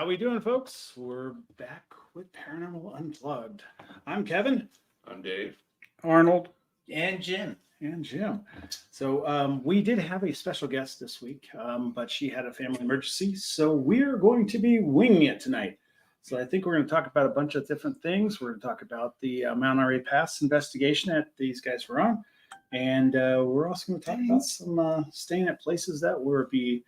How we doing, folks? We're back with Paranormal Unplugged. I'm Kevin. I'm Dave. Arnold. And Jim. So we did have a special guest this week, but she had a family emergency. So we're going to be winging it tonight. So I think we're going to talk about a bunch of different things. We're going to talk about the Mount Airy Pass investigation that these guys were on. And we're also going to talk about some staying at places that were be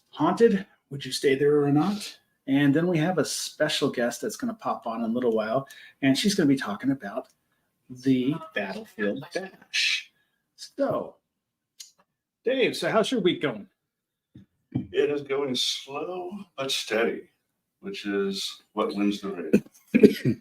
haunted. Would you stay there or not? And then we have a special guest that's going to pop on in a little while. And she's going to be talking about the Battlefield Bash. So, Dave, so how's your week going? It is going slow but steady, which is what wins the race.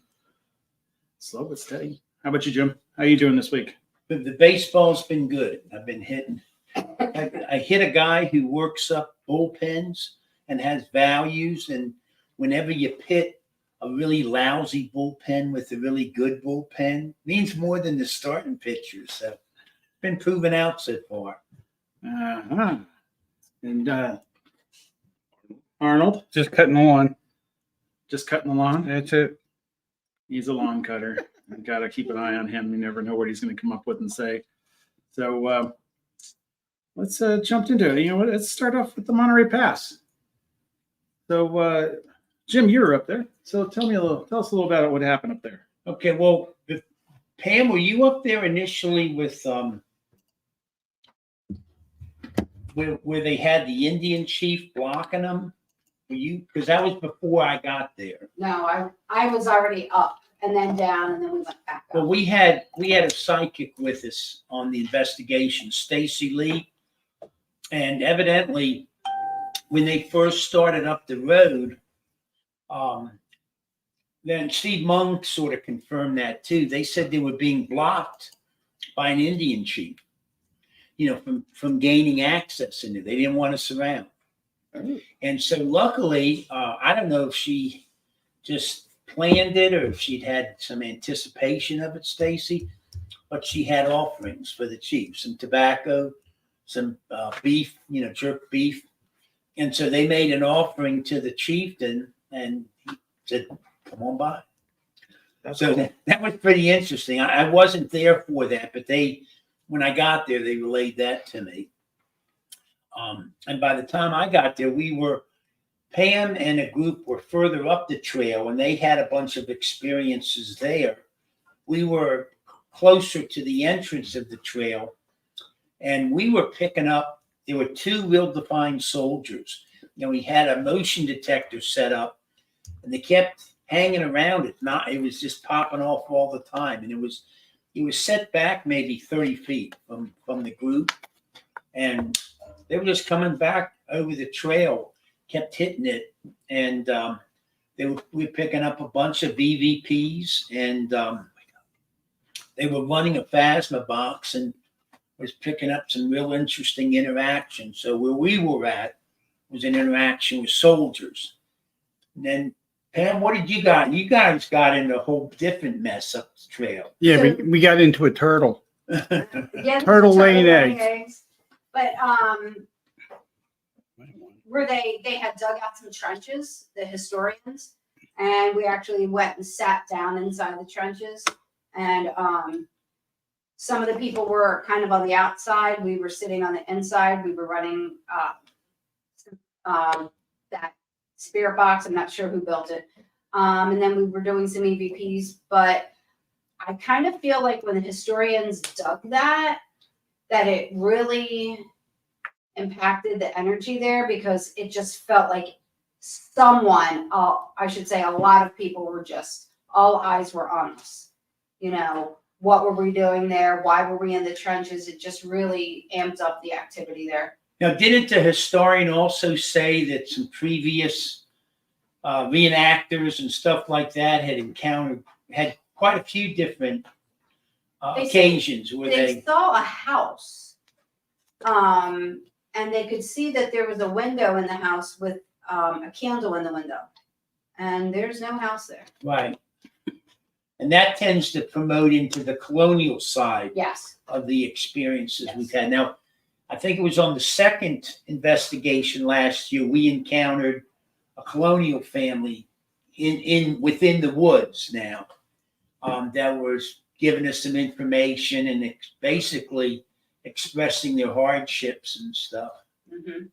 Slow but steady. How about you, Jim? How are you doing this week? The baseball's been good. I've been hitting. I hit a guy who works up bullpens and has values. And whenever you pit a really lousy bullpen with a really good bullpen, means more than the starting pitchers. So, been proven out so far. Uh-huh. And Arnold, Just cutting the lawn. just cutting the lawn. That's it. He's a lawn cutter. You got to keep an eye on him. You never know what he's going to come up with and say. So let's jump into it. You know what? Let's start off with the Mount Airy Pass. So, Jim, you were up there. So tell us a little about what happened up there. Okay, well, Pam, were you up there initially with where they had the Indian chief blocking them? Were you? Because that was before I got there. No, I was already up and then down and then we went back Well, up. we had a psychic with us on the investigation, Stacy Lee, and evidently, when they first started up the road, then Steve Mung sort of confirmed that too. They said they were being blocked by an Indian chief, you know, from gaining access into it. They didn't want us around. And so luckily, I don't know if she just planned it or if she'd had some anticipation of it, Stacy, but she had offerings for the chief, some tobacco, some beef, you know, jerk beef. And so they made an offering to the chieftain and he said, come on by. So that was pretty interesting. I wasn't there for that, but when I got there, they relayed that to me. And by the time I got there, Pam and a group were further up the trail and they had a bunch of experiences there. We were closer to the entrance of the trail and we were picking up, there were two well-defined soldiers. You know, we had a motion detector set up and they kept hanging around it. It was just popping off all the time. And it was set back maybe 30 feet from the group. And they were just coming back over the trail, kept hitting it. And we were picking up a bunch of EVPs and they were running a Phasma box and was picking up some real interesting interactions. So where we were at was an interaction with soldiers. And then Pam, what did you got? You guys got into a whole different mess up the trail. Yeah, So- we got into a turtle. Yes, Turtle laying laying eggs. But where they had dug out some trenches, the historians, and we actually went and sat down inside the trenches. And some of the people were kind of on the outside. We were sitting on the inside. We were running that spirit box. I'm not sure who built it. And then we were doing some EVPs, but I kind of feel like when the historians dug that it really impacted the energy there because it just felt like I should say a lot of people were just, all eyes were on us. You know, what were we doing there? Why were we in the trenches? It just really amped up the activity there. Now, didn't the historian also say that some previous reenactors and stuff like that had quite a few different occasions where They saw a house, and they could see that there was a window in the house with a candle in the window, and there's no house there. right. And that tends to promote into the colonial side Yes. of the experiences Yes. we've had. Now, I think it was on the second investigation last year, we encountered a colonial family within the woods now, that was giving us some information and basically expressing their hardships and stuff. Mhm.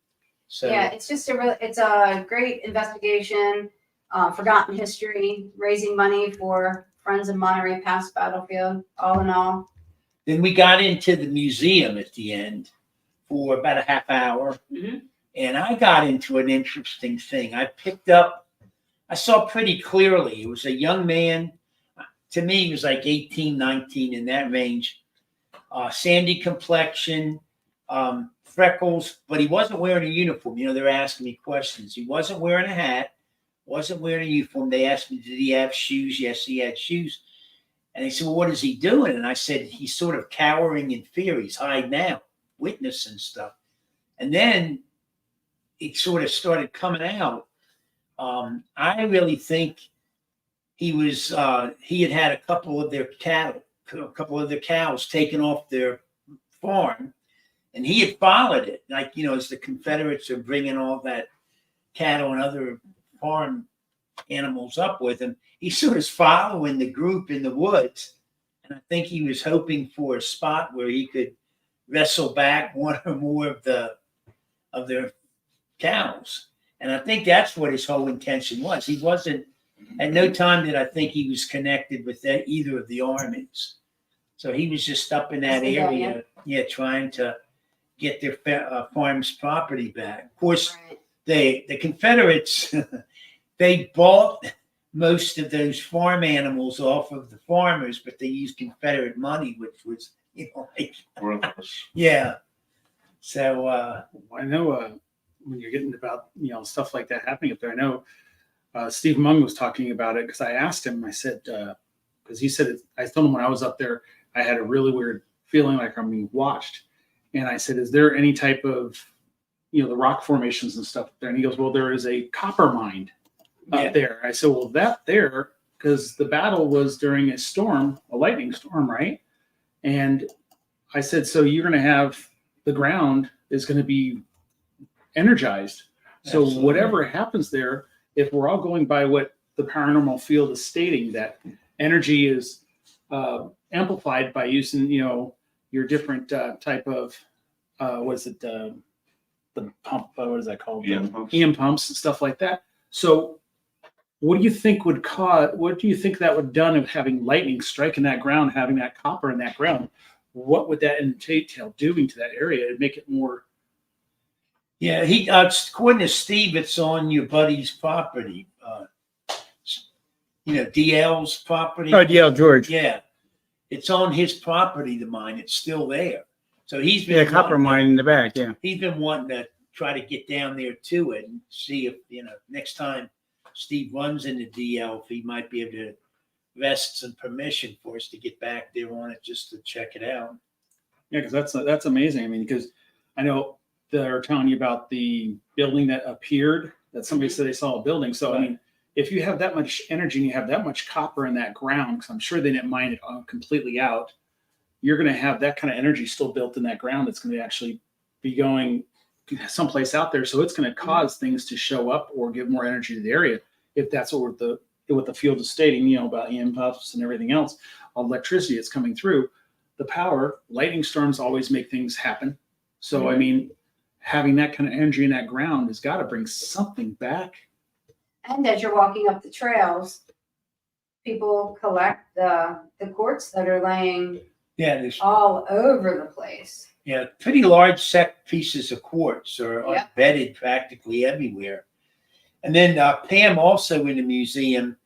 So Yeah, it's just it's a great investigation, forgotten history, raising money for Friends of Monterey Past Battlefield, all in all. then we got into the museum at the end for about a half hour. Mhm. And I got into an interesting thing. I saw pretty clearly, it was a young man. To me, he was like 18, 19 in that range. Sandy complexion, freckles, but he wasn't wearing a uniform. You know, they're asking me questions. He wasn't wearing a hat, wasn't wearing a uniform. They asked me, did he have shoes? Yes, he had shoes. And they said, well, what is he doing? And I said, he's sort of cowering in fear. He's hiding out, witnessing stuff. And then it sort of started coming out. I really think he had a couple of their cattle, a couple of their cows taken off their farm, and he had followed it. Like, you know, as the Confederates are bringing all that cattle and other farm animals up with him, he sort of following the group in the woods. And I think he was hoping for a spot where he could wrestle back one or more of their cows. And I think that's what his whole intention was. He wasn't, at no time did I think he was connected with either of the armies. So he was just up in that area, trying to get their farm's property back. Of course, Right. the Confederates, they bought most of those farm animals off of the farmers, but they used Confederate money, which was, you know, like, Worthless. yeah. So, I know when you're getting about, you know, stuff like that happening up there, I know Steve Mung was talking about it because I asked him, I said, because he said, I told him when I was up there, I had a really weird feeling like I'm being watched. And I said, is there any type of, you know, the rock formations and stuff there? And he goes, well, there is a copper mine Yeah. up there. I said, well, because the battle was during a storm, a lightning storm, right? And I said, so you're going to have, the ground is going to be energized. So Absolutely. whatever happens there, if we're all going by what the paranormal field is stating, that energy is amplified by using, you know, your different type of, what is it, the pump, what is that called? EM pumps. EM pumps and stuff like that. So what do you think that would done of having lightning striking that ground, having that copper in that ground? What would that entail doing to that area to make it more? yeah, according to Steve, it's on your buddy's property. You know, DL's property. Oh, yeah, George. Yeah, it's on his property, the mine. It's still there. So he's been Yeah, copper wanting- mine in the back. Yeah. He's been wanting to try to get down there to it and see if, you know, next time Steve runs into DL, if he might be able to vest some permission for us to get back there on it just to check it out. Yeah, because that's amazing. I mean, because I know they're telling you about the building that appeared, that somebody said they saw a building. So I mean, if you have that much energy and you have that much copper in that ground, because I'm sure they didn't mine it completely out, you're going to have that kind of energy still built in that ground. That's going to actually be going someplace out there. So it's going to cause things to show up or give more energy to the area. If that's what the field is stating, you know, about EM puffs and everything else, electricity that's coming through, the power, lightning storms always make things happen. So, I mean, having that kind of energy in that ground has got to bring something back. And as you're walking up the trails, people collect the quartz that are laying Yeah, there's all over the place. pretty large pieces of quartz are Yeah. bedded practically everywhere. And then Pam, also in the museum,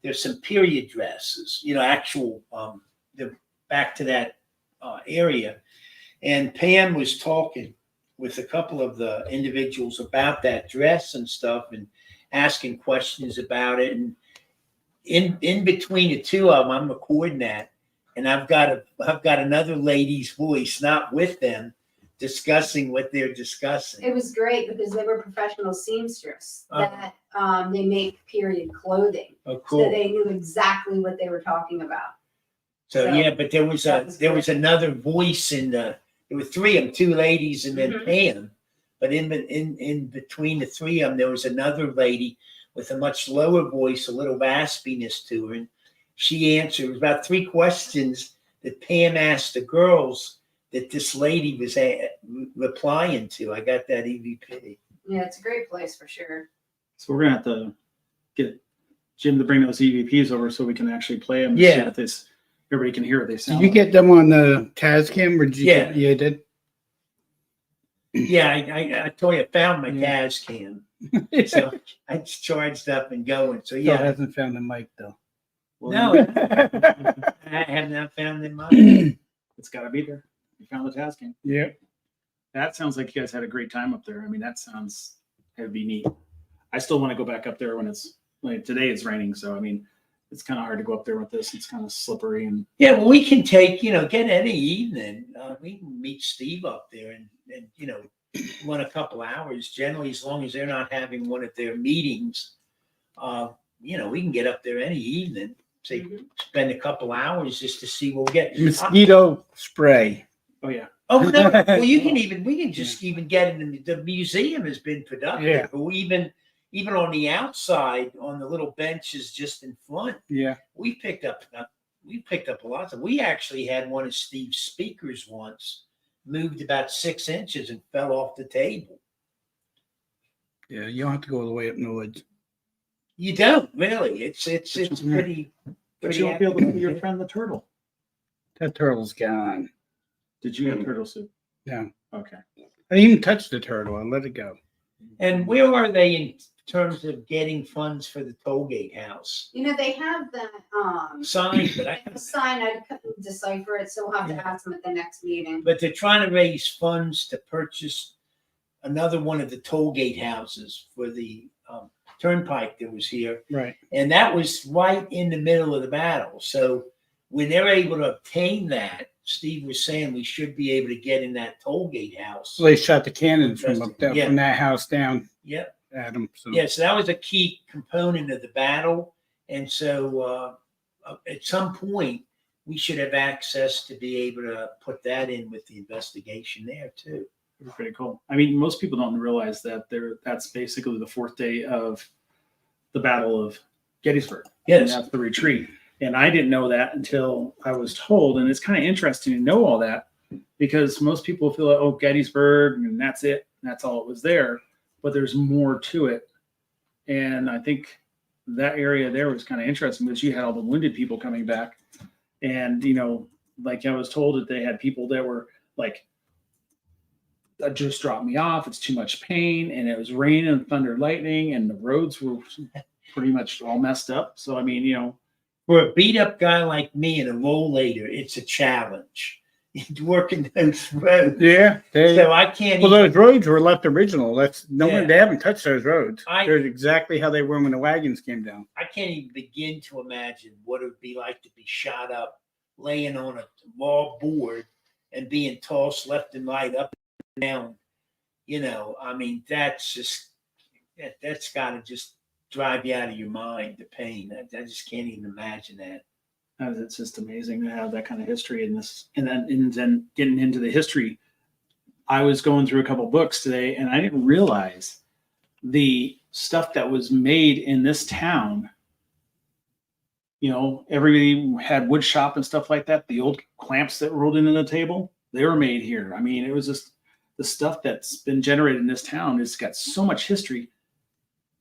there's some period dresses, you know, actual, they're back to that area. And Pam was talking with a couple of the individuals about that dress and stuff and asking questions about it. And in between the two of them, I'm recording that. And I've got another lady's voice, not with them, discussing what they're discussing. It was great because they were professional seamstress Oh. that they make period clothing. Oh, So cool. they knew exactly what they were talking about. So So, yeah, but there was that was another voice there were three of them, two ladies and then Mhm. Pam, But in between the three of them, there was another lady with a much lower voice, a little raspiness to her. And she answered about 3 questions that Pam asked the girls that this lady was replying to. I got that EVP. Yeah, it's a great place for sure. So we're gonna have to get Jim to bring those EVPs over so we can actually play them. Yeah. So that everybody can hear what they Did sound you like. get them on the Tascam or did you? Yeah. You did? Yeah, I told you I found my Yeah. Tascam. So it's charged up and going. So Still yeah. hasn't found the mic though. Well, No, I have not found them mine. it's got to be there. You found the tasking. Yep. That sounds like you guys had a great time up there. I mean, that sounds it'd be neat. I still want to go back up there when it's like today. It's raining, so I mean, it's kind of hard to go up there with this. It's kind of slippery and Yeah, well, we can take, get any evening. We can meet Steve up there and run a couple hours. Generally, as long as they're not having one of their meetings, we can get up there any evening. Say, spend a couple hours just to see what we get. Mosquito spray. oh yeah, Oh no! Well, we can just even get in. The museum has been productive. Yeah. But even on the outside, on the little benches just in front, Yeah. we picked up a lot. We actually had one of Steve's speakers once moved about 6 inches and fell off the table. Yeah. You don't have to go all the way up in the woods. You don't really. It's pretty. but you won't be able to see your friend the turtle. That turtle's gone. Did you have turtle soup? No. Okay. I didn't even touch the turtle. I let it go. And where are they in terms of getting funds for the tollgate house? They have that Signed, but sign. I couldn't decipher it, so we'll have to ask them at the next meeting. But they're trying to raise funds to purchase another one of the tollgate houses for the turnpike that was here. Right. And that was right in the middle of the battle. So when they're able to obtain that, Steve was saying we should be able to get in that tollgate house. So they shot the cannons from up there, Yeah. from that house down Yep. at them. So Yeah, so that was a key component of the battle. And so at some point, we should have access to be able to put that in with the investigation there too. Pretty cool. I mean, most people don't realize that that's basically the 4th day of the Battle of Gettysburg. And Yes. that's the retreat. And I didn't know that until I was told. And it's kind of interesting to know all that because most people feel like, oh, Gettysburg, and that's it. That's all it was there. But there's more to it. And I think that area there was kind of interesting because you had all the wounded people coming back. And, like I was told that they had people that were like, just dropped me off. It's too much pain. And it was rain and thunder, lightning, and the roads were pretty much all messed up. So, I mean, For a beat up guy like me and a rollator, it's a challenge. Working those roads. yeah. So I can't Well, even, those roads were left original. That's no Yeah. one. They haven't touched those roads. I- They're exactly how they were when the wagons came down. I can't even begin to imagine what it would be like to be shot up, laying on a raw board and being tossed left and right, up and down. I mean, that's got to just drive you out of your mind, the pain. I just can't even imagine that. it's just amazing to have that kind of history in this. And then getting into the history, I was going through a couple books today and I didn't realize the stuff that was made in this town. Everybody had wood shop and stuff like that. The old clamps that rolled into the table, they were made here. I mean, it was just the stuff that's been generated in this town. It's got so much history.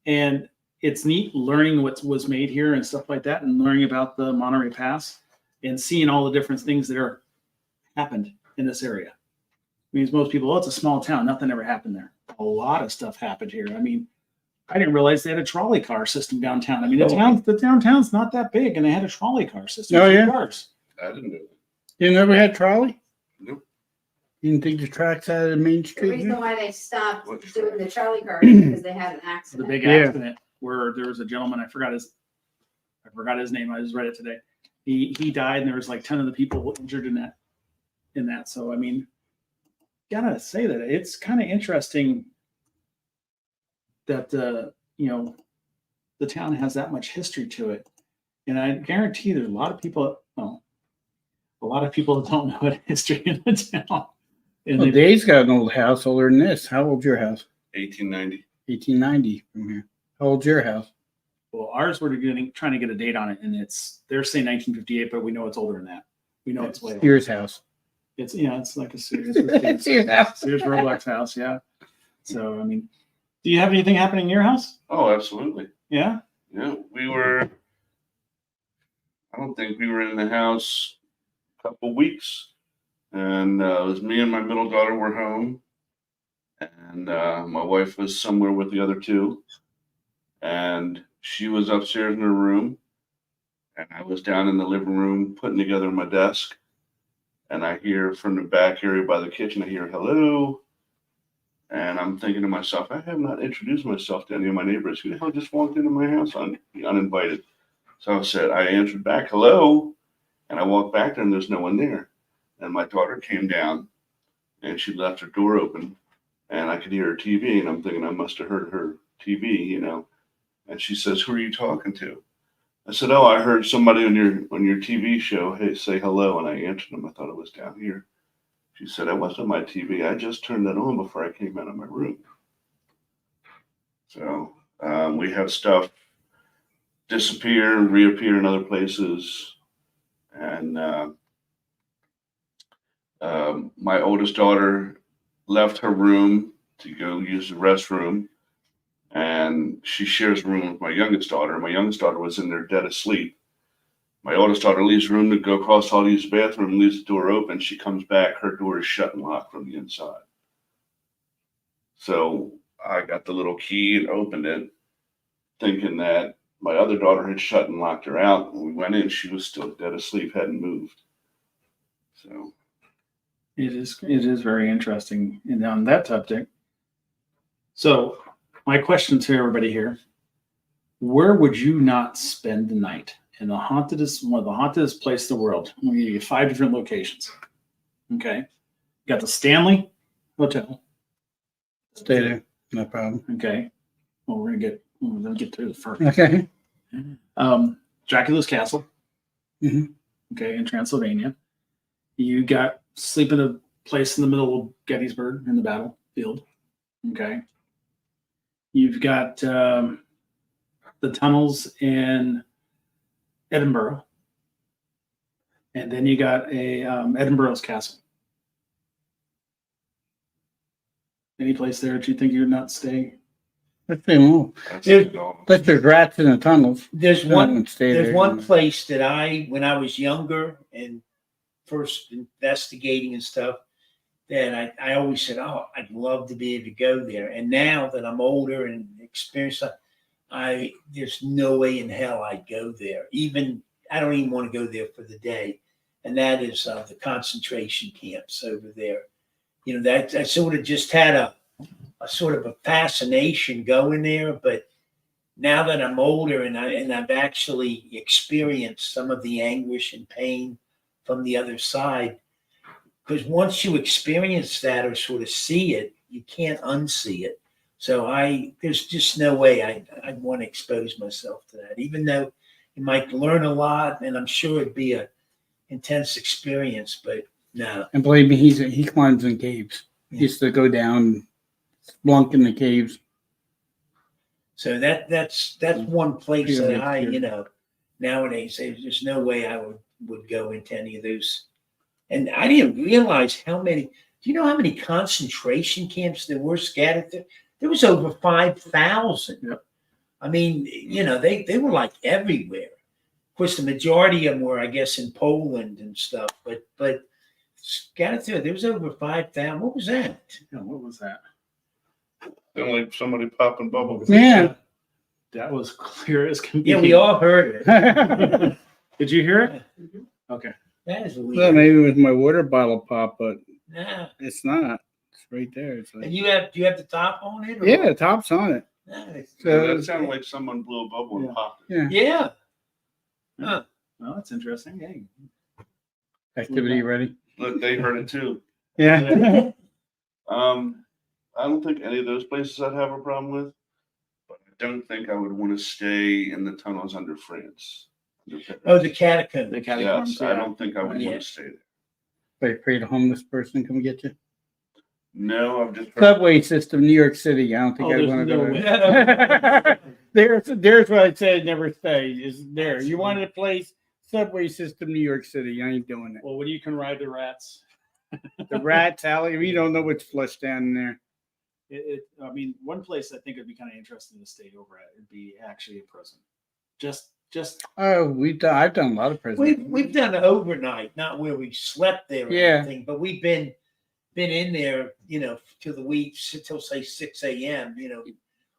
And it's neat learning what was made here and stuff like that and learning about the Monterey Pass and seeing all the different things that are happened in this area. Means most people, it's a small town. Nothing ever happened there. A lot of stuff happened here. I mean, I didn't realize they had a trolley car system downtown. I mean, the downtown's not that big and they had a trolley car system. Oh, yeah? Cars. I didn't know that. You never had trolley? Nope. You didn't think the tracks out of the main The street? reason here? why they stopped What doing the trolley cars is because they had an The accident. big Yeah. accident where there was a gentleman, I forgot his name. I just read it today. He died and there was like 10 of the people injured in that. So, I mean, gotta say that it's kind of interesting that, the town has that much history to it. And I guarantee there's a lot of people that don't know what history in the town. And Well, they, Dave's got an old house older than this. How old's your house? 1890. 1890 from here. How old's your house? well, ours were trying to get a date on it, and they're saying 1958, but we know it's older than that. We know it's way older. Sears house. It's it's like a Sears, Sears house. Sears Rolex house, yeah. So I mean, do you have anything happening in your house? Oh, absolutely. Yeah. Yeah, I don't think we were in the house a couple weeks. And it was me and my middle daughter were home. And my wife was somewhere with the other two. And she was upstairs in her room. And I was down in the living room putting together my desk. And I hear from the back area by the kitchen, I hear hello. And I'm thinking to myself, I have not introduced myself to any of my neighbors. Who the hell just walked into my house uninvited? So I answered back, hello. And I walked back there and there's no one there. And my daughter came down and she left her door open and I could hear her TV. And I'm thinking I must have heard her TV, And she says, who are you talking to? I said, oh, I heard somebody on your TV show say hello. And I answered them. I thought it was down here. She said, it wasn't my TV. I just turned that on before I came out of my room. So we have stuff disappear, reappear in other places. And my oldest daughter left her room to go use the restroom. And she shares a room with my youngest daughter. My youngest daughter was in there dead asleep. My oldest daughter leaves the room to go across the hall to use the bathroom and leaves the door open. She comes back. Her door is shut and locked from the inside. So I got the little key and opened it, thinking that my other daughter had shut and locked her out. When we went in, she was still dead asleep, hadn't moved. So It is very interesting and on that subject. So my question to everybody here: where would you not spend the night in one of the hauntedest place in the world? I'm going to give you 5 different locations. Okay, you got the Stanley Hotel. Stay there. No problem. Okay, well we're gonna get through the first. Okay. Dracula's Castle. Mhm. Okay, in Transylvania. You got sleep in a place in the middle of Gettysburg in the battlefield. Okay. You've got the tunnels in Edinburgh. And then you got a Edinburgh's Castle. Any place there that you think you're not staying? Let's say more. There- But there's rats in the tunnels. There's I one. wouldn't stay There's there. one place that when I was younger and first investigating and stuff, that I always said, oh, I'd love to be able to go there. And now that I'm older and experienced, there's no way in hell I'd go there. I don't even want to go there for the day. And that is the concentration camps over there. That I sort of just had a sort of a fascination going there, but now that I'm older and I've actually experienced some of the anguish and pain from the other side, because once you experience that or sort of see it, you can't unsee it. So there's just no way I'd want to expose myself to that, even though you might learn a lot, and I'm sure it'd be a intense experience, but no. And believe me, he climbs in caves. He used to go down, splunk in the caves. So that's one place that Pyramid, nowadays there's no way I would go into any of those. And I didn't realize how many. Do you know how many concentration camps there were scattered there? There was over 5,000. Yep. I mean, they were like everywhere. Of course, the majority of them were, I guess, in Poland and stuff. But scattered through, there was over 5,000. What was that? Yeah, what was that? Sound like somebody popping bubbles. Yeah. That was clear as can be. Yeah, we all heard it. Well, Did you hear it? Okay. That is weird. maybe it was my water bottle pop, but Nah. it's not. It's right there. It's And like, do you have the top on it? Or yeah, the top's on it. Nah, it's- That sounded like someone blew a bubble and popped it. Yeah. Yeah. Well, that's interesting. Hey. Activity ready. Look, they heard it too. Yeah. I don't think any of those places I'd have a problem with, but I don't think I would want to stay in the tunnels under France. Oh, the catacomb. The catacombs. Yes, I don't think I would Yeah. want to stay there. Wait, afraid a homeless person come get you? No, I've just heard. Subway system, New York City. I don't think Oh, I there's want to no go way. there. there's what I said. Never stay. Is there? You wanted a place? Subway system, New York City. I ain't doing it. Well, when you can ride the rats, The Rats Alley. We don't know what's flushed down there. I mean, one place I think it'd be kind of interesting to stay over at would be actually a prison. Just Oh, I've done a lot of prisons. We've done it overnight, not where we slept there or Yeah. anything, but we've been in there, till the week till say 6 a.m.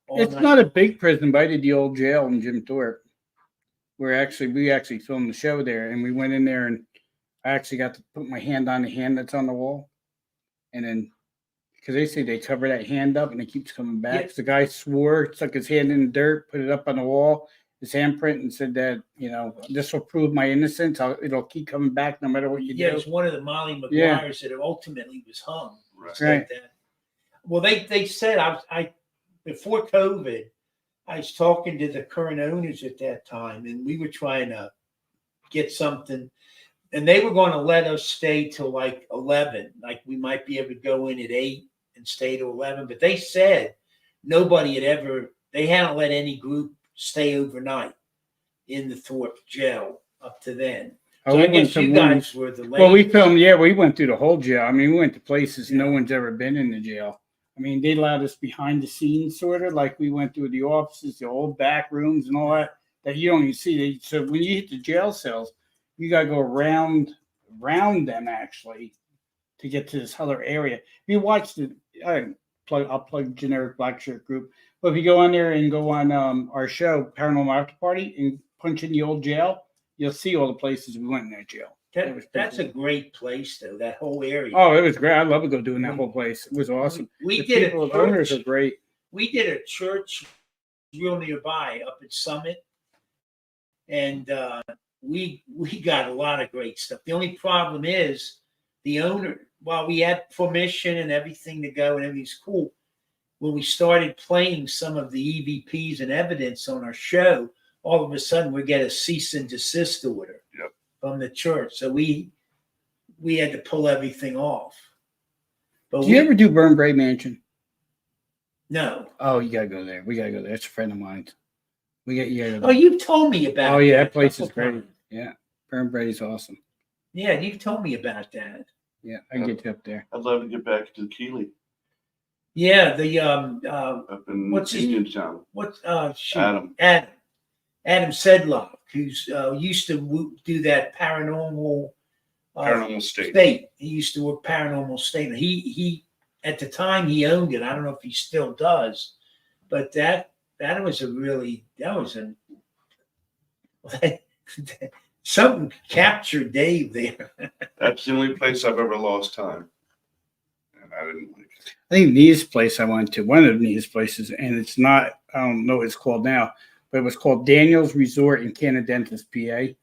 all It's night. not a big prison, but I did the old jail in Jim Thorpe. We actually filmed the show there, and we went in there, and I actually got to put my hand on the hand that's on the wall, and then because they say they cover that hand up and it keeps coming back. Yeah. So the guy swore, stuck his hand in the dirt, put it up on the wall, his handprint, and said that this will prove my innocence. It'll keep coming back no matter what you Yeah, it do. was one of the Molly McGuires Yeah. that ultimately was hung. Right. Just like that. Well, they said I before COVID, I was talking to the current owners at that time, and we were trying to get something, and they were going to let us stay till like 11. Like we might be able to go in at 8 and stay till 11. But they said they hadn't let any group stay overnight in the Thorpe jail up to then. Oh, So we I went guess to you one- guys were the Well, we latest. filmed, we went through the whole jail. I mean, we went to places no Yeah. one's ever been in the jail. I mean, they allowed us behind the scenes, sort of like we went through the offices, the old back rooms, and all that you don't even see. So when you hit the jail cells, you got to go around them actually to get to this other area. If you watch I'll plug Generic Black Shirt Group. But if you go on there and go on our show, Paranormal After Party, and punch in the old jail, you'll see all the places we went in that jail. It was pretty That's a great place, though. That whole area. Oh, it was great. I love to go doing that whole place. It was awesome. We The did people, a the owners church. are great. We did a church real nearby up at Summit, and we got a lot of great stuff. The only problem is the owner. While we had permission and everything to go and everything's cool, when we started playing some of the EVPs and evidence on our show, all of a sudden we get a cease and desist order Yep. from the church. So we had to pull everything off. But Do you ever do Burn Bray Mansion? No. Oh, you gotta go there. We gotta go there. It's a friend of mine. You gotta go Oh, there. you've told me about. Oh, yeah, that that place a is couple great. times. Yeah, Burn Brady's awesome. Yeah, you've told me about that. Yeah, I can get you up there. I'd love to get back to the Keeley Yeah, the up in What's his- Uniontown. Adam Adam. Sedlock, who's used to do that paranormal Paranormal State. state. He used to work paranormal state. He at the time he owned it. I don't know if he still does, but that was something captured Dave there. That's the only place I've ever lost time. And I didn't like it. I think Nea's place I went to, one of Nea's places, and it's not, I don't know what it's called now, but it was called Daniel's Resort in Canadentus, PA.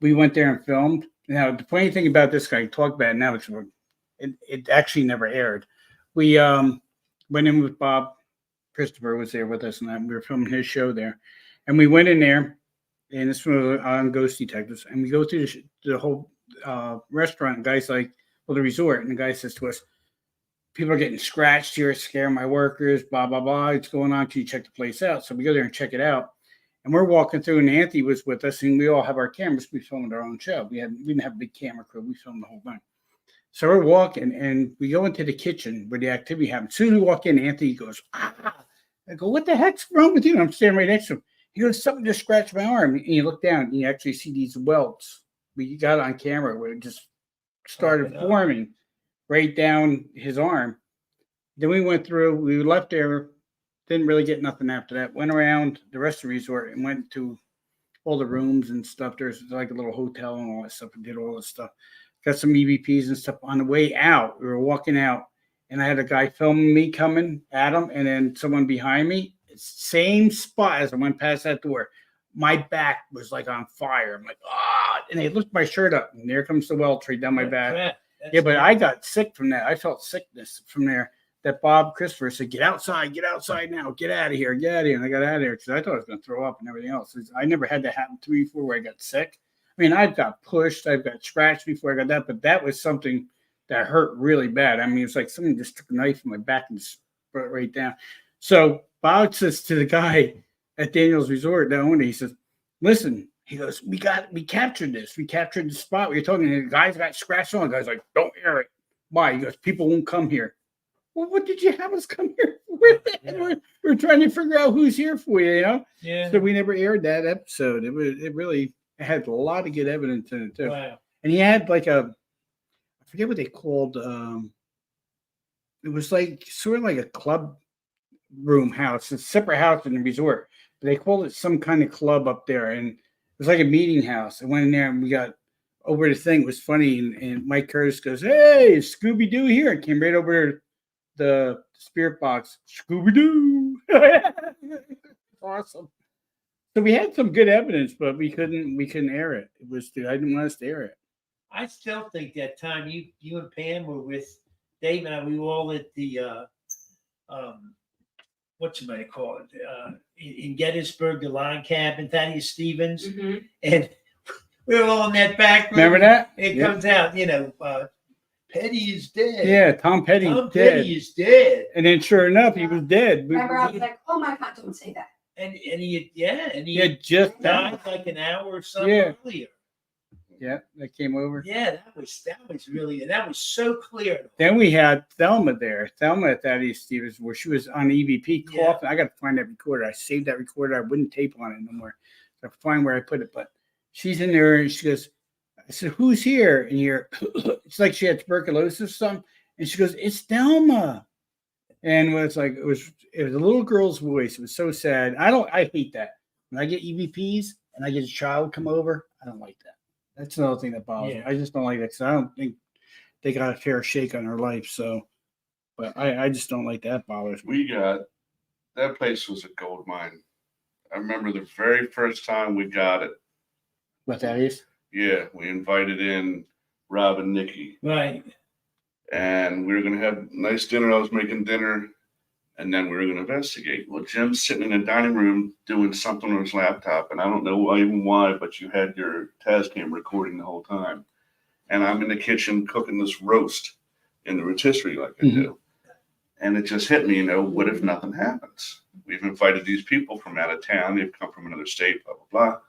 We went there and filmed. Now, the funny thing about this guy, talk about it now, it actually never aired. We went in with Bob. Christopher was there with us, and we were filming his show there. And we went in there, and this was on Ghost Detectives, and we go through the whole restaurant. And the guy's like, well, the resort, and the guy says to us, people are getting scratched here, scaring my workers, blah, blah, blah. It's going on. Can you check the place out? So we go there and check it out. And we're walking through, and Anthony was with us, and we all have our cameras. We filmed our own show. We didn't have a big camera crew. We filmed the whole thing. So we're walking, and we go into the kitchen where the activity happens. As soon as we walk in, Anthony goes, ah. I go, what the heck's wrong with you? And I'm standing right next to him. He goes, something just scratched my arm. And you look down, and you actually see these welts. We got it on camera where it just started forming right down his arm. Then we went through, we left there, didn't really get nothing after that. Went around the rest of the resort and went to all the rooms and stuff. There's like a little hotel and all that stuff, and did all this stuff. Got some EVPs and stuff. On the way out, we were walking out, and I had a guy filming me coming, Adam, and then someone behind me. Same spot as I went past that door. My back was like on fire. I'm like, ah, and they lift my shirt up, and there comes the welt right down my back. Yeah, but I got sick from that. I felt sickness from there. That Bob Christopher said, get outside now, get out of here. And I got out of there because I thought I was going to throw up and everything else. I never had that happen to me before where I got sick. I mean, I've got pushed, I've got scratched before I got that, but that was something that hurt really bad. I mean, it's like someone just took a knife in my back and just brought it right down. So Bob says to the guy at Daniel's Resort, the owner, he says, listen, he goes, we captured this. We captured the spot. We were talking, the guys got scratched on. The guy's like, don't air it. Why? He goes, people won't come here. Well, what did you have us come here for? We're trying to figure out who's here for you, you know? Yeah. So we never aired that episode. It really had a lot of good evidence in it too. Wow. And he had like I forget what they called. It was like sort of like a club room house, a separate house in the resort. But they called it some kind of club up there, and it was like a meeting house. I went in there and we got over the thing. It was funny, and Mike Curtis goes, "Hey, Scooby Doo here!" And came right over to the spirit box. Scooby Doo, awesome. So we had some good evidence, but we couldn't air it. It was I didn't want us to air it. I still think that time you and Pam were with Dave and I, we were all at the what you might call it in Gettysburg, the line cabin, Thaddeus Stevens, Mhm. and we were all in that back room. Remember that? It Yeah. comes out, Petty is dead. Yeah, Tom Petty Tom dead. Petty is dead. And then sure enough, he was dead. Remember, I was like, oh my God, don't say that. And he He had just died died. like an hour or so Yeah. earlier. Yeah, that came over. Yeah, that was really, and that was so clear. Then we had Thelma there. Thelma at Thaddeus Stevens, where she was on EVP Yeah. coughing. I got to find that recorder. I saved that recorder. I wouldn't tape on it no more. So I find where I put it. But she's in there and she goes, I said, who's here? And you're, it's like she had tuberculosis or something. And she goes, it's Thelma. And it was a little girl's voice. It was so sad. I hate that. When I get EVPs and I get a child come over, I don't like that. That's another thing that bothers me. Yeah. I just don't like that because I don't think they got a fair shake on her life. So, but I just don't like that. Bothers me. That place was a gold mine. I remember the very first time we got it. What that is? Yeah, we invited in Rob and Nikki, Right. and we were going to have a nice dinner. I was making dinner, and then we were going to investigate. Well, Jim's sitting in the dining room doing something on his laptop, and I don't know even why, but you had your Tascam recording the whole time. And I'm in the kitchen cooking this roast in the rotisserie like I do. And it just hit me, what if nothing happens? We've invited these people from out of town. They've come from another state, blah, blah, blah.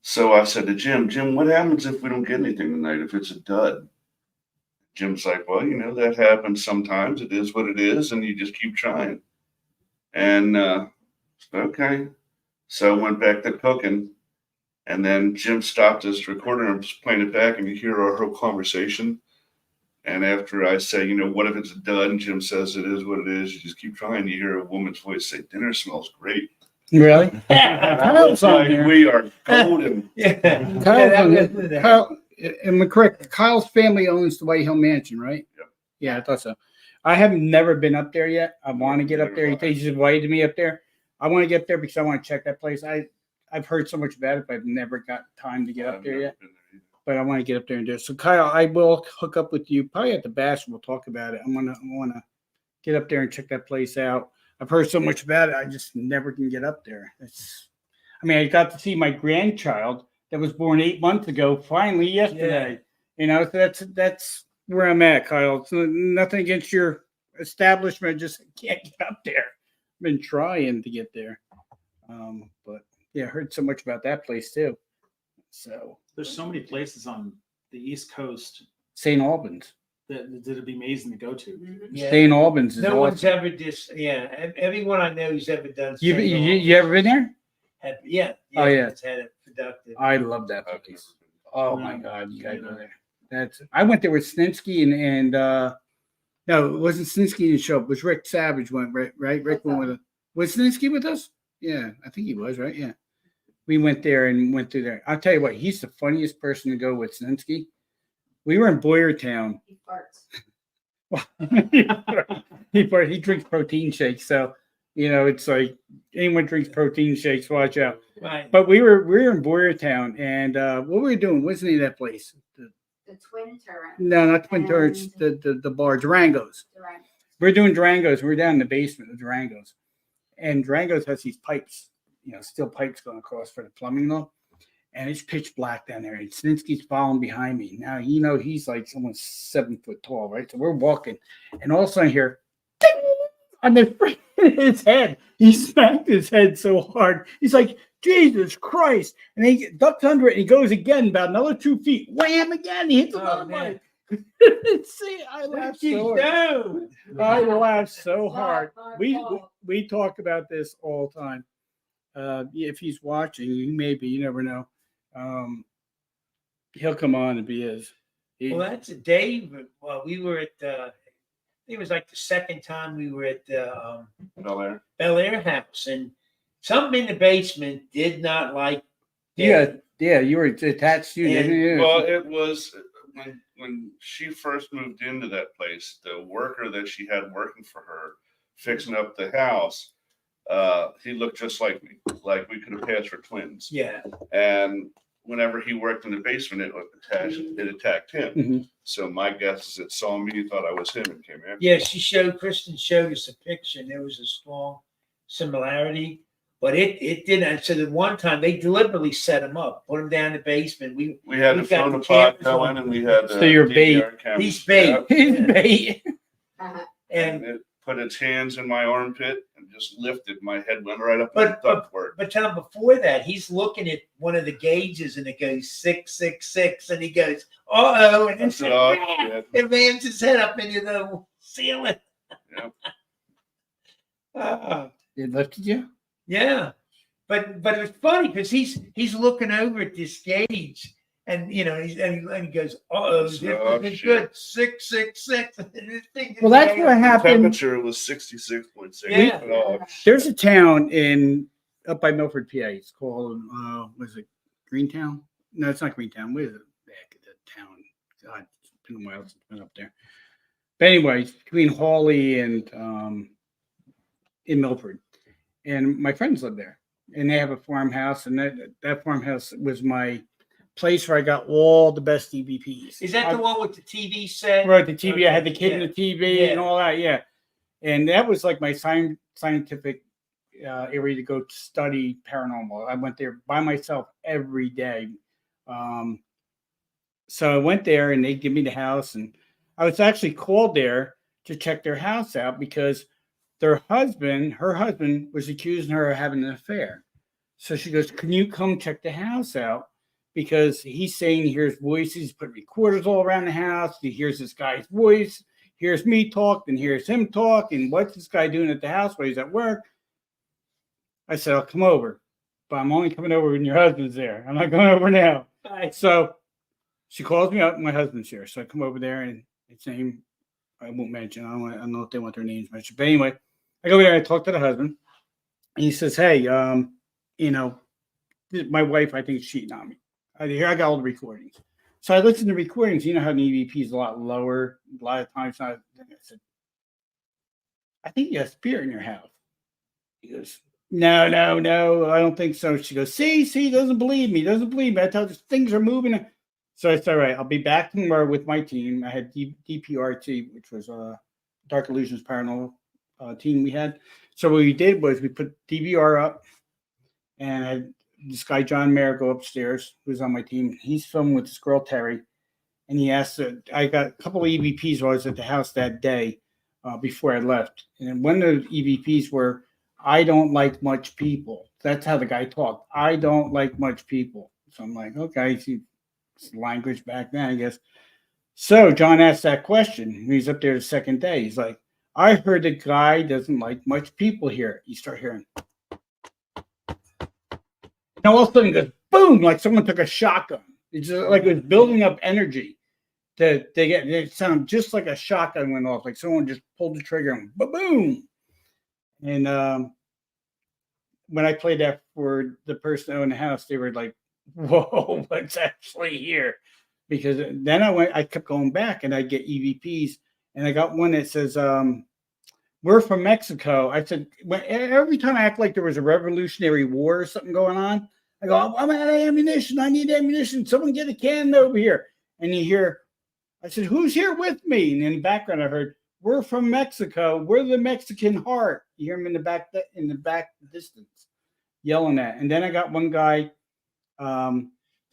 So I said to Jim, what happens if we don't get anything tonight, if it's a dud? Jim's like, well, that happens sometimes. It is what it is, and you just keep trying. And okay. So I went back to cooking, and then Jim stopped his recording and was playing it back, and you hear our whole conversation. And after I say, what if it's a dud? And Jim says it is what it is. You just keep trying. You hear a woman's voice say, dinner smells great. Really? It's on like, here. we are golden. Yeah. Kyle, am I correct? Kyle's family owns the White Hill Mansion, right? Yep. Yeah, I thought so. I have never been up there yet. I want to get up there. He's invited me up there. I want to get up there because I want to check that place. I've heard so much about it, but I've never got time to get up there yet. But I want to get up there and do it. So Kyle, I will hook up with you probably at the bash. We'll talk about it. I want to get up there and check that place out. I've heard so much about it. I just never can get up there. I got to see my grandchild that was born 8 months ago finally yesterday. So that's where I'm at, Kyle. It's nothing against your establishment. Just can't get up there. I've been trying to get there. But yeah, I heard so much about that place too. So There's so many places on the East Coast St. Albans. that it'd be amazing to go to. Mhm. Yeah. St. Albans is No one's awesome. ever everyone I know who's ever done. You ever been there? Oh yeah. It's had a productive. I love that I've never place. been. Oh my God, you gotta go there. I went there with Sninsky and no, it wasn't Sninsky in the show. It was Rick Savage went, right? Rick went with us. Was Sninsky with us? Yeah, I think he was, right? Yeah. We went there and went through there. I'll tell you what, he's the funniest person to go with, Sninsky. We were in Boyertown. He farts. He drinks protein shakes, so it's like anyone drinks protein shakes, watch out. Right. But we were in Boyertown, and what were we doing? What's the name of that place? The Twin Turret. No, not Twin Turrets. The bar, Durango's. Durango. We're doing Durango's. We're down in the basement of Durango's, and Durango's has these pipes, steel pipes going across for the plumbing though. and it's pitch black down there. And Snitsky's following behind me. Now, he's like almost 7 foot tall, right? So we're walking, and all of a sudden, I hear ding on the front of his head. He smacked his head so hard. He's like, Jesus Christ. And then he ducks under it, and he goes again about another 2 feet. Wham again. He hits another man. bike. See, I laughed so hard. down. I laughed so Not hard. my We fault. talk about this all the time. If he's watching, he may be. You never know. He'll come on and be his. Well, that's a Dave. Well, we were at. It was like the second time we were at the Bel Air house, and something in the basement did not like. Dave. Yeah. You were attached to. And- Didn't you? Well, it was when she first moved into that place, the worker that she had working for her, fixing up the house, he looked just like me. Like we could have passed for twins. Yeah. And whenever he worked in the basement, it attacked him. Mhm. So my guess is it saw me, thought I was him, and came after. Yeah, Kristen showed us a picture, and there was a strong similarity, but it didn't. So the one time they deliberately set him up, put him down in the basement. We had We've the got phone the pod cameras going, on. and we had So you're DVR cameras. He's bait. He's bait. Uh-huh. And And it put its hands in my armpit and just lifted. My head went right up But- the ductwork. but tell him before that, he's looking at one of the gauges, and it goes 666, and he goes, "Uh-oh," and I then said, "Oh, shit." it rams his head up into the ceiling. Yep. It lifted you. Yeah, but it was funny because he's looking over at this gauge, and and he goes, "Uh-oh, this Oh, isn't shit. good, 666." Well, that's what The happened. temperature was 66.6. Yeah. Oh, There's a town up by Milford, PA. It's called was it Greentown? No, it's not Greentown. What is it? Back at the town. God, it's been a while since I've been up there. But anyway, it's between Hawley and in Milford, and my friends live there, and they have a farmhouse, and that farmhouse was my place where I got all the best EVPs. Is that the one with the TV set? Right, the TV. I had the kid Yeah. in the TV and Yeah. all that. Yeah, and that was like my scientific area to go study paranormal. I went there by myself every day. So I went there, and they give me the house, and I was actually called there to check their house out because her husband was accusing her of having an affair. So she goes, "Can you come check the house out?" Because he's saying he hears voices, he's putting recorders all around the house. He hears this guy's voice, hears me talk, then hears him talk. And what's this guy doing at the house while he's at work? I said, "I'll come over, but I'm only coming over when your husband's there. I'm not going over now." So she calls me up, my husband's here. So I come over there, and its name, I won't mention. I don't know if they want their names mentioned. But anyway, I go over there, I talk to the husband, and he says, "Hey, my wife, I think, is cheating on me. Here, I got all the recordings." So I listened to recordings. You know how an EVP is a lot lower. A lot of times, I said, "I think you have a spirit in your house." He goes, No, I don't think so. She goes, see, doesn't believe me. I tell you, things are moving. So I said, all right, I'll be back tomorrow with my team. I had DPRT, which was a Dark Illusions Paranormal team we had. So what we did was we put DVR up, and I had this guy, John Mayer, go upstairs, who's on my team. He's filming with this girl, Terry. And he asked, I got a couple of EVPs while I was at the house that day before I left. And one of the EVPs were, "I don't like much people." That's how the guy talked. "I don't like much people." So I'm like, okay, it's language back then, I guess. So John asked that question. He's up there the second day. He's like, "I heard the guy doesn't like much people here." You start hearing. Now all of a sudden it goes boom, like someone took a shotgun. It's just like it was building up energy to get it sounded just like a shotgun went off, like someone just pulled the trigger and boom. And when I played that for the person who owned the house, they were like, "Whoa, what's actually here?" Because then I kept going back, and I get EVPs, and I got one that says, "We're from Mexico." I said, every time I act like there was a Revolutionary War or something going on, I go, "I'm out of ammunition. I need ammunition. Someone get a cannon over here." And you hear, I said, "Who's here with me?" And in the background, I heard, "We're from Mexico. We're the Mexican heart." You hear him in the back distance yelling that. And then I got one guy,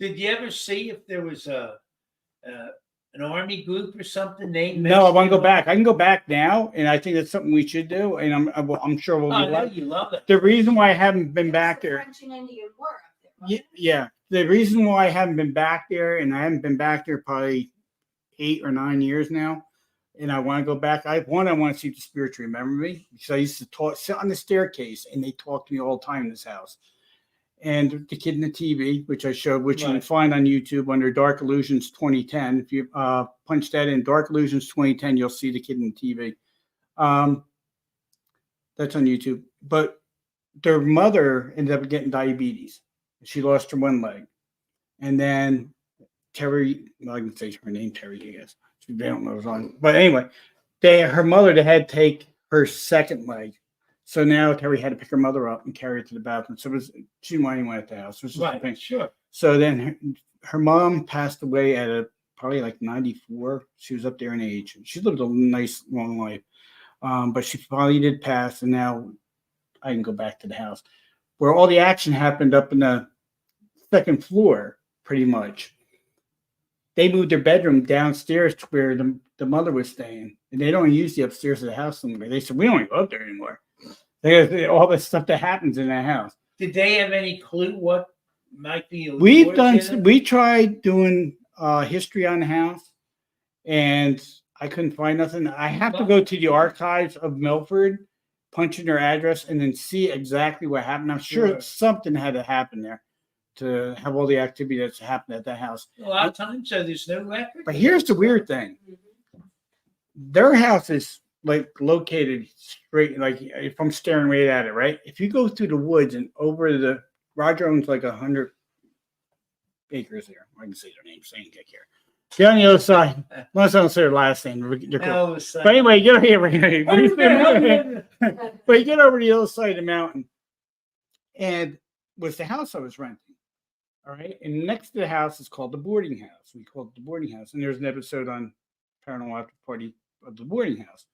Did you ever see if there was an army group or something named? No, I want to go back. I can go back now, and I think that's something we should do. And I'm sure we'll Oh, I be. know you love it. The reason why I haven't been back The there. French and Indian War up there. Yeah, wasn't it? yeah. The reason why I haven't been back there, and I haven't been back there probably 8 or 9 years now, and I want to go back. I want to see if the spirits remember me, because I used to sit on the staircase, and they talk to me all the time in this house. And the kid in the TV, which I showed, which you can Right. find on YouTube under Dark Illusions 2010. If you punch that in, Dark Illusions 2010, you'll see the kid in the TV. That's on YouTube. But their mother ended up getting diabetes. She lost her one leg. And then Terry, well, I can say her name, Terry, I guess. They don't know what's on. But anyway, her mother, they had to take her second leg. So now Terry had to pick her mother up and carry her to the bathroom. So she didn't want anyone at the house. It was just a thing. Right, sure. So then her mom passed away at probably like 94. She was up there in age. She lived a nice, long life. But she finally did pass, and now I can go back to the house where all the action happened up in the second floor, pretty much. They moved their bedroom downstairs to where the mother was staying, and they don't use the upstairs of the house anymore. They said, we don't even go up there anymore. They all the stuff that happens in that house. Did they have any clue what might be? It? We tried doing history on the house, and I couldn't find nothing. I have to go to the archives of Milford, punch in their address, and then see exactly what happened. I'm sure Sure. something had to happen there to have all the activity that's happened at that house. A lot of times, so there's no record. But here's the weird thing. Their house is like located straight, like if I'm staring right at it, right? If you go through the woods and over Roger owns like 100 acres there. I can say their name, saying get here. Get on the other side. Unless I don't say their last name. They're cool. All of a sudden- But anyway, get over here. But you get over the other side of the mountain, and was the house I was renting. All right. And next to the house is called the boarding house. We call it the boarding house. And there's an episode on Paranormal After Party of the boarding house.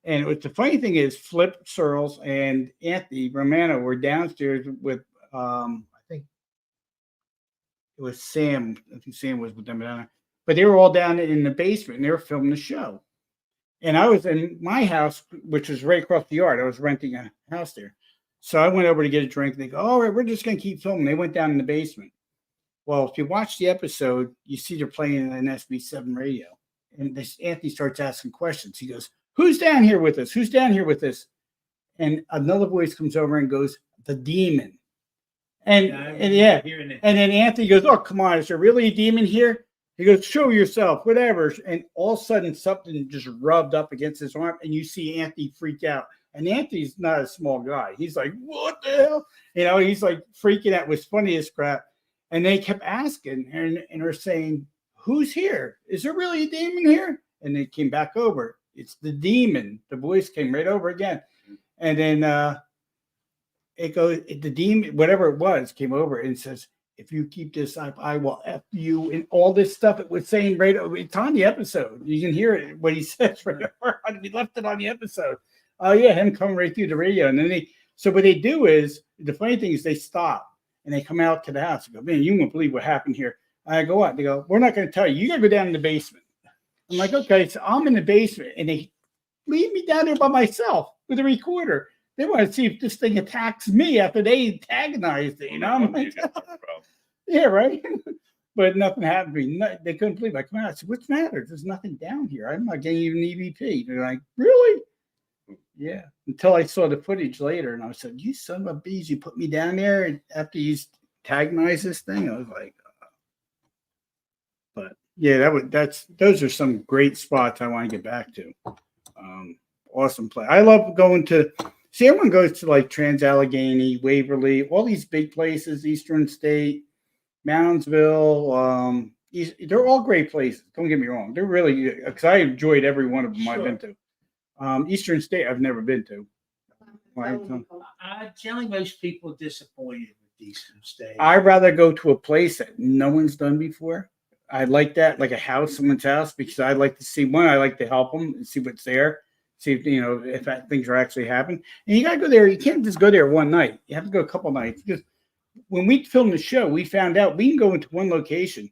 And the funny thing is, Flip Searles and Anthony Romano were downstairs with, I think it was Sam. I think Sam was with them down there. But they were all down in the basement, and they were filming the show. And I was in my house, which was right across the yard. I was renting a house there. So I went over to get a drink. They go, all right, we're just going to keep filming. They went down in the basement. Well, if you watch the episode, you see they're playing an SB7 radio. And Anthony starts asking questions. He goes, who's down here with us? Who's down here with us? And another voice comes over and goes, the demon. And hearing it. and then Anthony goes, oh, come on. Is there really a demon here? He goes, show yourself, whatever. And all of a sudden, something just rubbed up against his arm. And you see Anthony freak out. And Anthony's not a small guy. He's like, what the hell? You know, he's like freaking out. It was funny as crap. And they kept asking and are saying, who's here? Is there really a demon here? And they came back over. It's the demon. The voice came right over again. And then it goes, the demon, whatever it was, came over and says, if you keep this up, I will F you, and all this stuff it was saying right over. It's on the episode. You can hear it, what he says right over. We left it on the episode. Oh, yeah, him coming right through the radio. And then so what they do is, the funny thing is they stop and they come out to the house and go, man, you won't believe what happened here. I go out. They go, we're not going to tell you. You got to go down in the basement. I'm like, okay. So I'm in the basement, and they leave me down there by myself with a recorder. They want to see if this thing attacks me after they antagonized it. You know, I'm like, yeah, right. But nothing happened to me. They couldn't believe it. I come out. I said, what's the matter? There's nothing down here. I'm not getting even EVP. They're like, really? Yeah. Until I saw the footage later, and I said, you son of a bees, you put me down there after you antagonized this thing. I was like, but yeah, those are some great spots I want to get back to. Awesome play. I love going to see, everyone goes to like Trans-Allegheny, Waverly, all these big places, Eastern State, Moundsville. They're all great places. Don't get me wrong. They're really, because I enjoyed every one of them I've been to. Eastern State, I've never been to. Generally, most people are disappointed with Eastern State. I'd rather go to a place that no one's done before. I like that, like a house, someone's house, because I like to see, one, I like to help them and see what's there, see if, if things are actually happening. And you got to go there. You can't just go there one night. You have to go a couple nights, because when we filmed the show, we found out we can go into one location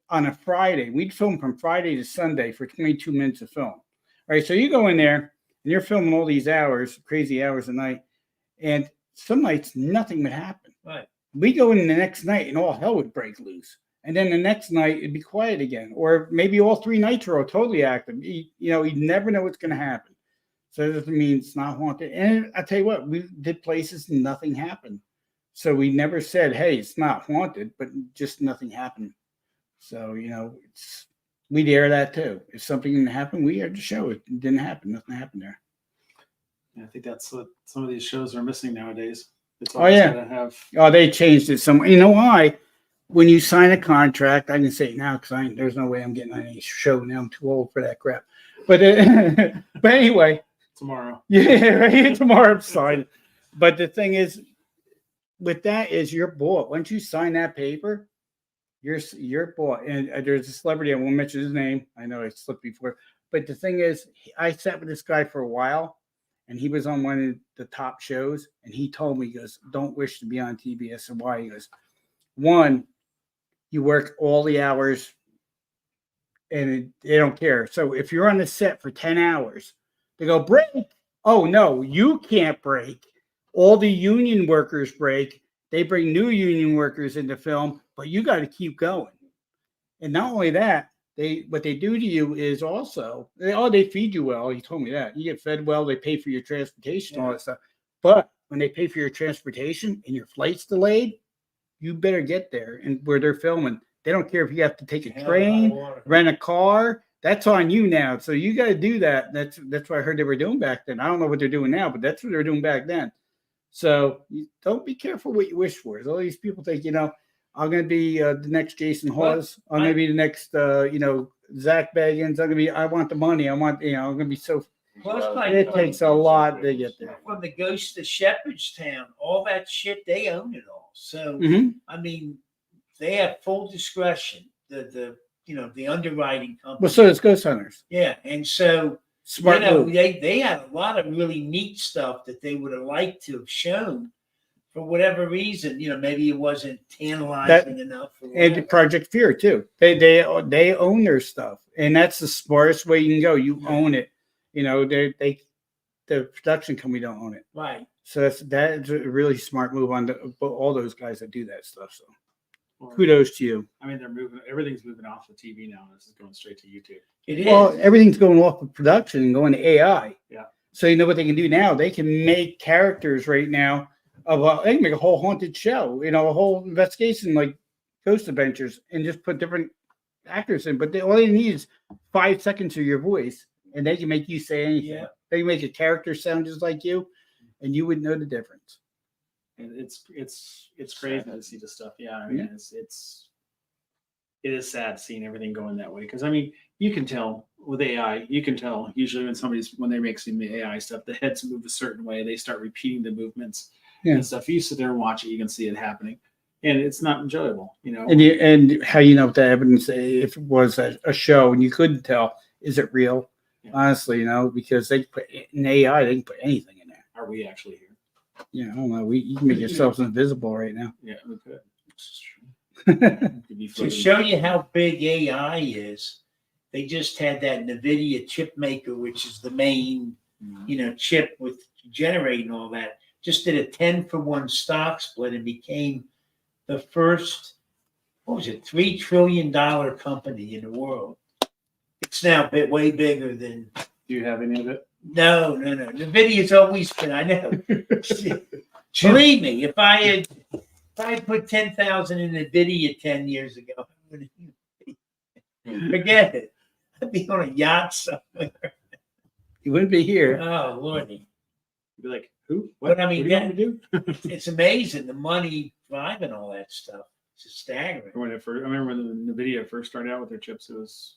on a Friday. We'd film from Friday to Sunday for 22 minutes of film. All right, so you go in there and you're filming all these hours, crazy hours a night, and some nights nothing would happen. Right. We go in the next night and all hell would break loose. And then the next night it'd be quiet again. Or maybe all 3 nights are all totally active. You never know what's going to happen. So that doesn't mean it's not haunted. And I tell you what, we did places and nothing happened. So we never said, hey, it's not haunted, but just nothing happened. So, we'd air that too. If something didn't happen, we aired the show. It didn't happen. Nothing happened there. I think that's what some of these shows are missing nowadays. It's Oh, yeah. gotta have. Oh, they changed it some. You know why? When you sign a contract, I can say it now because there's no way I'm getting on any show now. I'm too old for that crap. But but anyway, Tomorrow. yeah, right. Tomorrow I'm signing. But the thing is, with that is you're bought. Once you sign that paper, you're bought. And there's a celebrity, I won't mention his name. I know I slipped before. But the thing is, I sat with this guy for a while, and he was on one of the top shows, and he told me, he goes, don't wish to be on TV. I said, why? He goes, one, you work all the hours, and they don't care. So if you're on the set for 10 hours, they go, break. Oh, no, you can't break. All the union workers break. They bring new union workers into film, but you got to keep going. And not only that, what they do to you is also, they feed you well. He told me that. You get fed well. They pay for your transportation, all that stuff. But when they pay for your transportation and your flight's delayed, you better get there. And where they're filming, they don't care if you have to take a train, rent a car. That's on you now. So you got to do that. That's what I heard they were doing back then. I don't know what they're doing now, but that's what they were doing back then. So don't be careful what you wish for. All these people think, I'm going to be the next Jason Hawes. I'm going to be the next, Zach Bagans. I want the money. I'm going to be so. Plus, It takes a lot to get there. From the Ghost of Shepherdstown, all that shit, they own it all. So, Mhm. I mean, they have full discretion. The underwriting company. Well, so does Ghost Hunters. Yeah, and so Smart move. they had a lot of really neat stuff that they would have liked to have shown. For whatever reason, maybe it wasn't tantalizing enough. And Project Fear too. They own their stuff, and that's the smartest way you can go. You own it. The production company don't own it. Right. So that's a really smart move on all those guys that do that stuff. So Well, kudos to you. I mean, everything's moving off the TV now. This is going straight to YouTube. It is. Well, everything's going off of production and going to AI. Yeah. So you know what they can do now? They can make characters right now they can make a whole haunted show, a whole investigation like Ghost Adventures, and just put different actors in. But all they need is 5 seconds of your voice, and they can make you say anything. Yeah. They can make a character sound just like you, and you would know the difference. And it's crazy to see this stuff. Yeah, I mean, it is sad seeing everything going that way. Because I mean, you can tell with AI. You can tell usually when they make some AI stuff, the heads move a certain way. They start repeating the movements and stuff. You sit there and watch it, you can see it happening, and it's not enjoyable. And how the evidence, if it was a show and you couldn't tell, is it real? Yeah. Honestly, because they put in AI, they can put anything in there. Are we actually here? Yeah, I don't know. You can make yourselves invisible right now. Yeah, we could. This is true. To show you how big AI is, they just had that NVIDIA chip maker, which is the main, chip with generating all that. Just did a 10-for-1 stock split and became the first, $3 trillion company in the world. It's now way bigger than. Do you have any of it? No. NVIDIA's always been. I know. Believe me, if I had put 10,000 in NVIDIA 10 years ago, forget it. I'd be on a yacht somewhere. You wouldn't be here. Oh Lordy! You'd be like, who? What? But I mean, what do you want me to do? It's amazing the money driving all that stuff. It's just staggering. I remember when the NVIDIA first started out with their chips, it was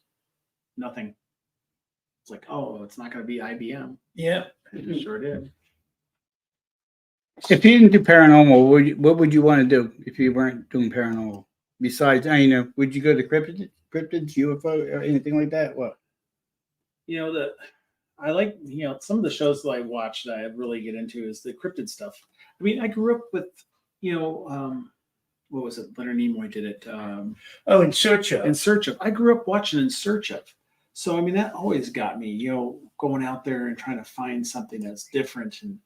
nothing. It's like, oh, it's not going to be IBM. Yeah, It sure did. If you didn't do paranormal, what would you want to do if you weren't doing paranormal? Besides, would you go to cryptids, UFO, or anything like that? What? I like, some of the shows that I watch that I really get into is the cryptid stuff. I mean, I grew up with, what was it? Leonard Nimoy did it. Oh, In Search of. In Search of. I grew up watching In Search of. So I mean, that always got me. Going out there and trying to find something that's different and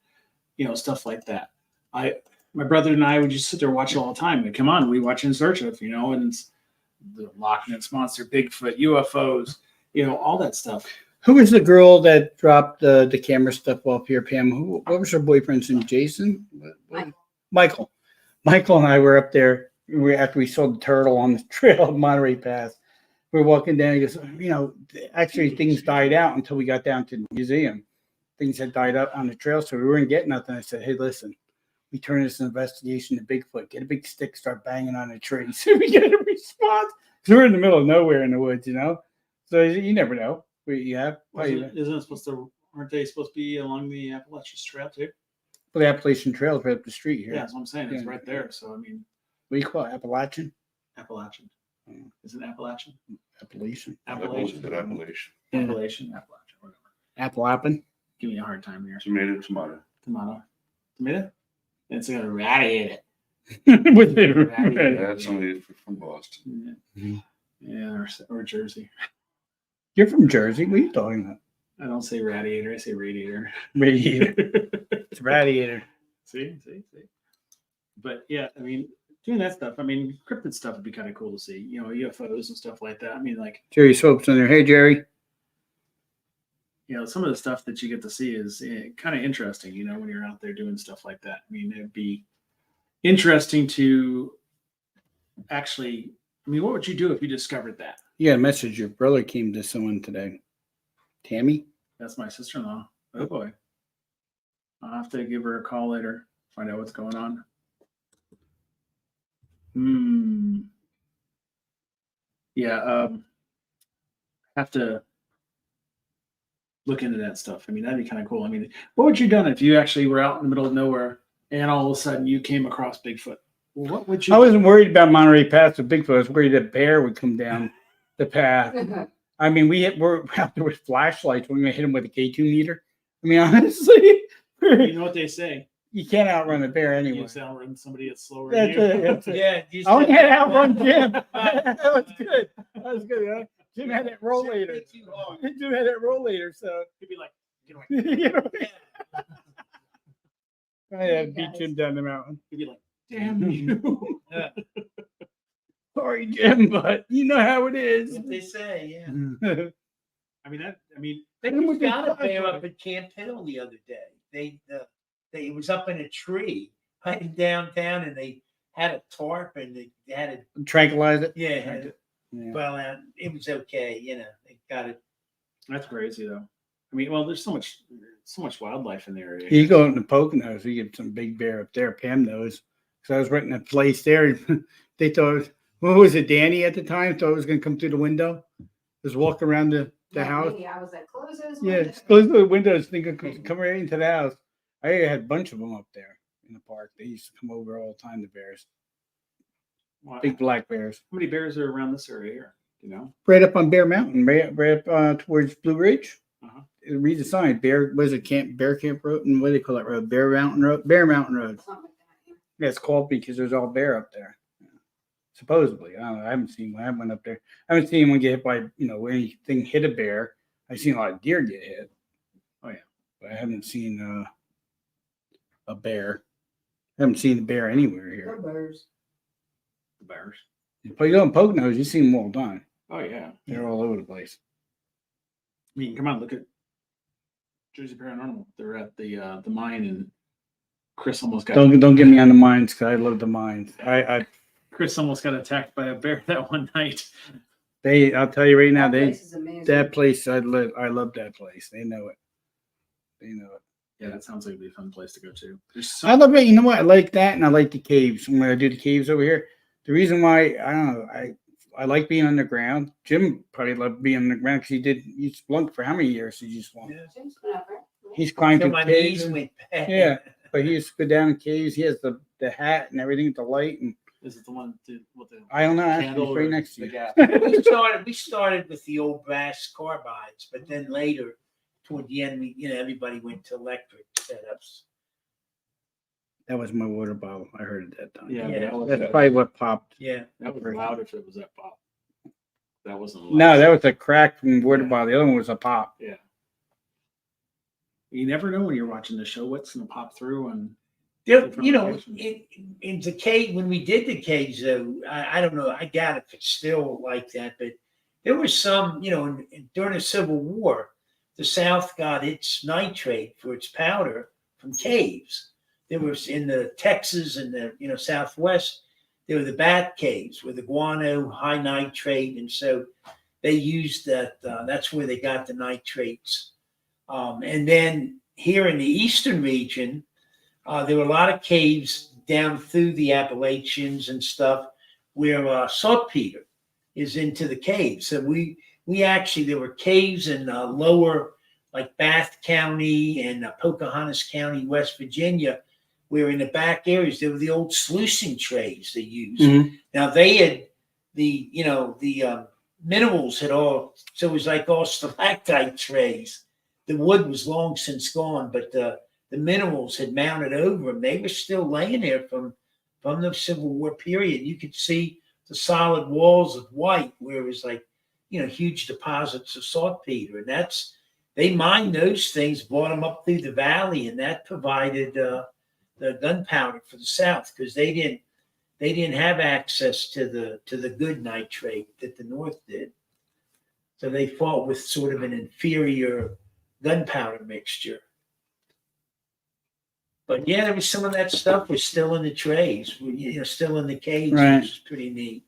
stuff like that. My brother and I would just sit there and watch it all the time. Like, come on, we watch In Search of, and it's the Loch Ness Monster, Bigfoot, UFOs, all that stuff. Who was the girl that dropped the camera stuff off here, Pam? What was her boyfriend's name? Jason? Michael. Michael and I were up there after we saw the turtle on the trail of Monterey Pass. We were walking down. He goes, actually things died out until we got down to the museum. Things had died up on the trail, so we weren't getting nothing. I said, hey, listen, we turn this investigation to Bigfoot. Get a big stick, start banging on the tree. So we get a response. Because we're in the middle of nowhere in the woods, So you never know. Aren't they supposed to be along the Appalachian Trail too? Well, the Appalachian Trail is right up the street here. Yeah, that's what I'm saying. It's Yeah. right there. So I mean, What do you call it? Appalachian? Appalachian. Is it Appalachian? Appalachian. Appalachian. Yeah. Appalachian. Whatever. Appalachian. Give me a hard time here. Tomato. Tomato. It's gonna radiate With the Right. That's somebody from Boston. it. Mhm. Yeah, or Jersey. You're from Jersey. What are you talking about? I don't say radiator. I say radiator. Radiator. It's radiator. See. But yeah, I mean, doing that stuff. I mean, cryptid stuff would be kind of cool to see. UFOs and stuff like that. I mean, like, Jerry Swope's in there. Hey, Jerry. some of the stuff that you get to see is kind of interesting. When you're out there doing stuff like that. I mean, it'd be interesting to actually. I mean, what would you do if you discovered that? Yeah, message. Your brother came to someone today. Tammy? That's my sister-in-law. Oh boy. I'll have to give her a call later, find out what's going on. Yeah, have to look into that stuff. I mean, that'd be kind of cool. I mean, what would you done if you actually were out in the middle of nowhere and all of a sudden you came across Bigfoot? What would you I wasn't worried about Monterey Pass with Bigfoot. I was worried that bear would come down the path. I mean, we're out there with flashlights. We're going to hit him with a K2 meter. I mean, honestly, You know what they say? you can't outrun a bear You anyway. just outrun somebody that's slower That's than you. it. That's it. Yeah. you I only said- had to outrun Jim. That was good. That was good. Huh? Jim had that roll later. Too hard. Jim had that roll later, so He'd be like, get away. you know, I had to beat Jim down the mountain. He'd be like, damn you. Sorry, Jim, but you know how it is. What they say, yeah. I mean, They Hit him with just got the a bear flashlight. up at Camp Hill the other day. It was up in a tree right downtown, and they had a tarp, and they had it. Tranquilize it. Yeah, had it Yeah. well out. It was okay, They got it. that's crazy though. I mean, well, there's so much wildlife in the area. You go into Poconos, you get some big bear up there. Pam knows. So I was renting a place there. They thought, what was it, Danny at the time? Thought it was going to come through the window. Just walk around the house. Maybe I was like, close those Yeah, windows. just close the windows. Think it could come right into the house. I had a bunch of them up there in the park. They used to come over all the time, the bears. Wow. Big black bears. How many bears are around this area here? Right up on Bear Mountain, right up towards Blue Ridge. Uh-huh. Read the sign. Bear Camp Road, and what do they call that road? Bear Mountain Road. Bear Mountain Road. Something like that. Yeah, it's called because there's all bear up there. Supposedly, I don't know. I haven't seen one. I haven't went up there. I haven't seen anyone get hit by anything hit a bear. I've seen a lot of deer get hit. Oh, yeah. But I haven't seen a bear. I haven't seen a bear anywhere here. The bears. The bears. But you go in Poconos, you see them all the time. Oh yeah. They're all over the place. I mean, come on, look at Jersey Paranormal. They're at the mine, and Chris almost got Don't get me on the mines because I love the mines. Chris almost got attacked by a bear that one night. I'll tell you right now, That place is amazing. that place I love that place. They know it. They know it. Yeah, that sounds like it'd be a fun place to go to. There's I so love it. You know what? I like that, and I like the caves. When I do the caves over here, the reason why I don't know, I like being underground. Jim probably loved being underground because he splunked for how many years did you splunk? Yeah. Jim's been up there. He's climbed Till through my caves. knees went bad. Yeah. But he used to go down in caves. He has the hat and everything, the light, and is it the one with the I don't know. Actually, candle it's right or next to the you. gas? We started with the old brass carbides, but then later, toward the end, everybody went to electric setups. That was my water bottle. I heard it that time. Yeah, Yeah. That's probably what popped. Yeah. that was loud if it was that pop. That wasn't loud. No, that was a crack from water Yeah. bottle. The other one was a pop. Yeah. You never know when you're watching the show what's going to pop through. And There, you know, in the cave, when we did the caves, though, I don't know, I doubt if it's still like that, but there was some, you know, during the Civil War, the South got its nitrate for its powder from caves. There was in the Texas and the, you know, Southwest, there were the bat caves with the guano, high nitrate. And so they used that, that's where they got the nitrates. And then here in the Eastern region, there were a lot of caves down through the Appalachians and stuff where saltpeter is into the caves. So we actually, there were caves in lower, like Bath County and Pocahontas County, West Virginia, where in the back areas, there were the old sluicing trays they used. Mhm. Now they had the, you know, the minerals had all, so it was like all stalactite trays. The wood was long since gone, but the minerals had mounted over them. They were still laying there from the Civil War period. You could see the solid walls of white where it was like, you know, huge deposits of saltpeter. And that's, they mined those things, brought them up through the valley, and that provided the gunpowder for the South, because they didn't have access to the good nitrate that the North did. So they fought with sort of an inferior gunpowder mixture. But yeah, there was some of that stuff was still in the trays, you know, still in the caves, Right. which is pretty neat.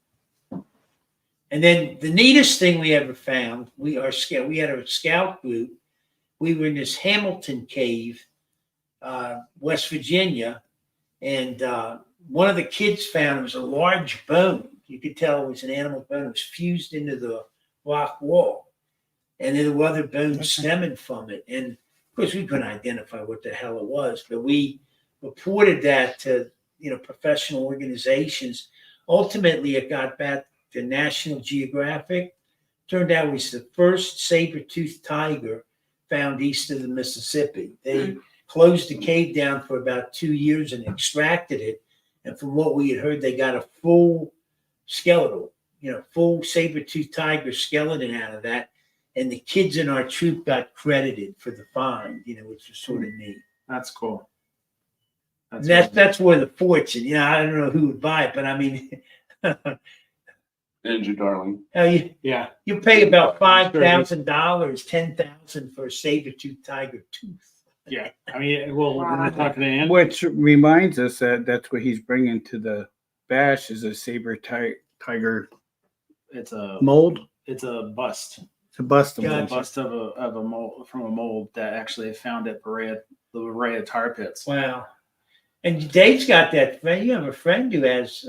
And then the neatest thing we ever found, we had a scout group. We were in this Hamilton cave, West Virginia, and one of the kids found it was a large bone. You could tell it was an animal bone. It was fused into the rock wall, and then there were other bones stemming from it. And of course, we couldn't identify what the hell it was, but we reported that to, you know, professional organizations. Ultimately, it got back to National Geographic. Turned out it was the first saber-toothed tiger found east of the Mississippi. They closed the cave down for about 2 years and extracted it. And from what we had heard, they got a full skeletal, you know, full saber-toothed tiger skeleton out of that. And the kids in our troop got credited for the find, you know, which was sort of neat. that's cool. And that's where the fortune, you know, I don't know who would buy it, but I mean, Andrew Darling. yeah. you pay about $5,000, $10,000 for a saber-toothed tiger tooth. Yeah. I mean, well, when we're talking to Ann, Which reminds us that that's what he's bringing to the bash is a saber tiger it's a mold. it's a bust. It's a bust of It's a mold. bust of a mold from a mold that actually found at the Berea tar pits. Wow. And Dave's got that friend. You have a friend who has,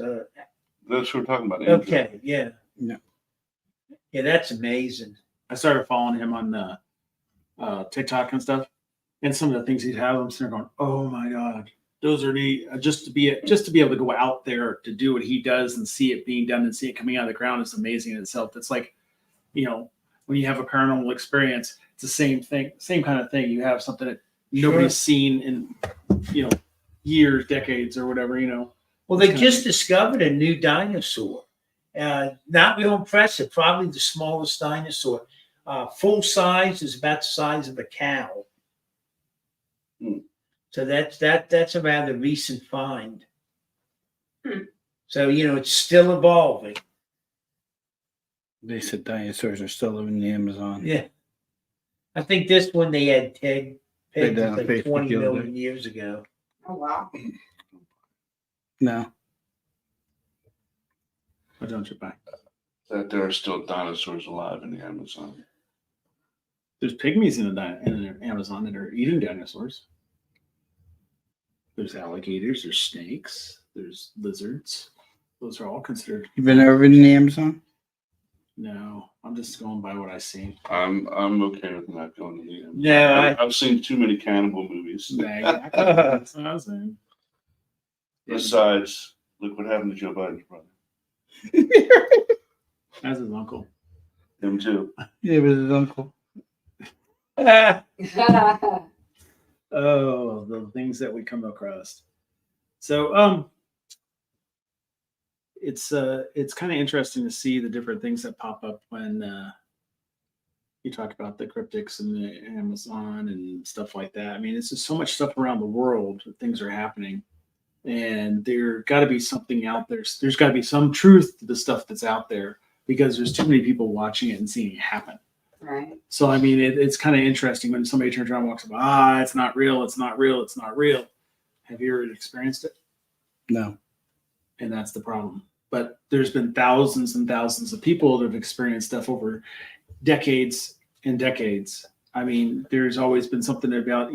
That's what we're talking about. Andrew. okay, yeah. Yeah. Yeah, that's amazing. I started following him on TikTok and stuff, and some of the things he'd have, I'm sitting there going, "Oh my god, those are neat!" Just to be able to go out there to do what he does and see it being done and see it coming out of the ground is amazing in itself. It's like, you know, when you have a paranormal experience, it's the same thing, same kind of thing. You have something that nobody's seen in, you know, years, decades, or whatever. You know. Well, they just discovered a new dinosaur. Not real impressive, probably the smallest dinosaur. Full size is about the size of a cow. So that's a rather recent find. So, you know, it's still evolving. They said dinosaurs are still living in the Amazon. Yeah. I think this one they had pegged They did on like Facebook 20 the other million years ago. Oh, wow. No. But don't you buy? That there are still dinosaurs alive in the Amazon. There's pygmies in the Amazon that are eating dinosaurs. There's alligators. There's snakes. There's lizards. Those are all considered. You been over in the Amazon? No, I'm just going by what I see. I'm okay with not going to the Amazon. No, I've seen too many cannibal movies. That's what I was saying. Besides, look what happened to Joe Biden's brother. As his uncle. Him too. Yeah, it was his uncle. Oh, the things that we come across. So it's kind of interesting to see the different things that pop up when you talk about the cryptics and the Amazon and stuff like that. I mean, it's just so much stuff around the world that things are happening, and there got to be something out there. There's got to be some truth to the stuff that's out there because there's too many people watching it and seeing it happen. Right. So I mean, it's kind of interesting when somebody turns around and walks up, it's not real, it's not real, it's not real. Have you ever experienced it? No. And that's the problem. But there's been thousands and thousands of people that have experienced stuff over decades and decades. I mean, there's always been something about,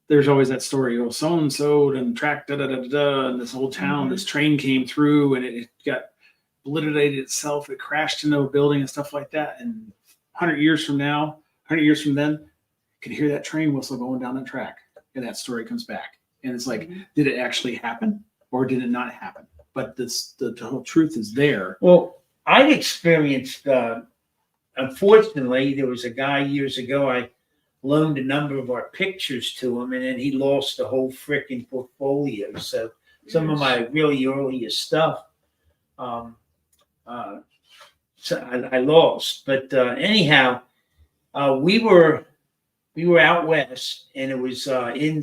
there's always that story, so-and-so and track, and this whole town, this train came through and it got obliterated itself. It crashed into a building and stuff like that. And 100 years from then, you can hear that train whistle going down the track. And that story comes back. And it's like, did it actually happen or did it not happen? But the whole truth is there. Well, I've experienced, unfortunately, there was a guy years ago, I loaned a number of our pictures to him, and then he lost the whole freaking portfolio. So some of my really earliest stuff, so I lost. But anyhow, we were out west, and it was in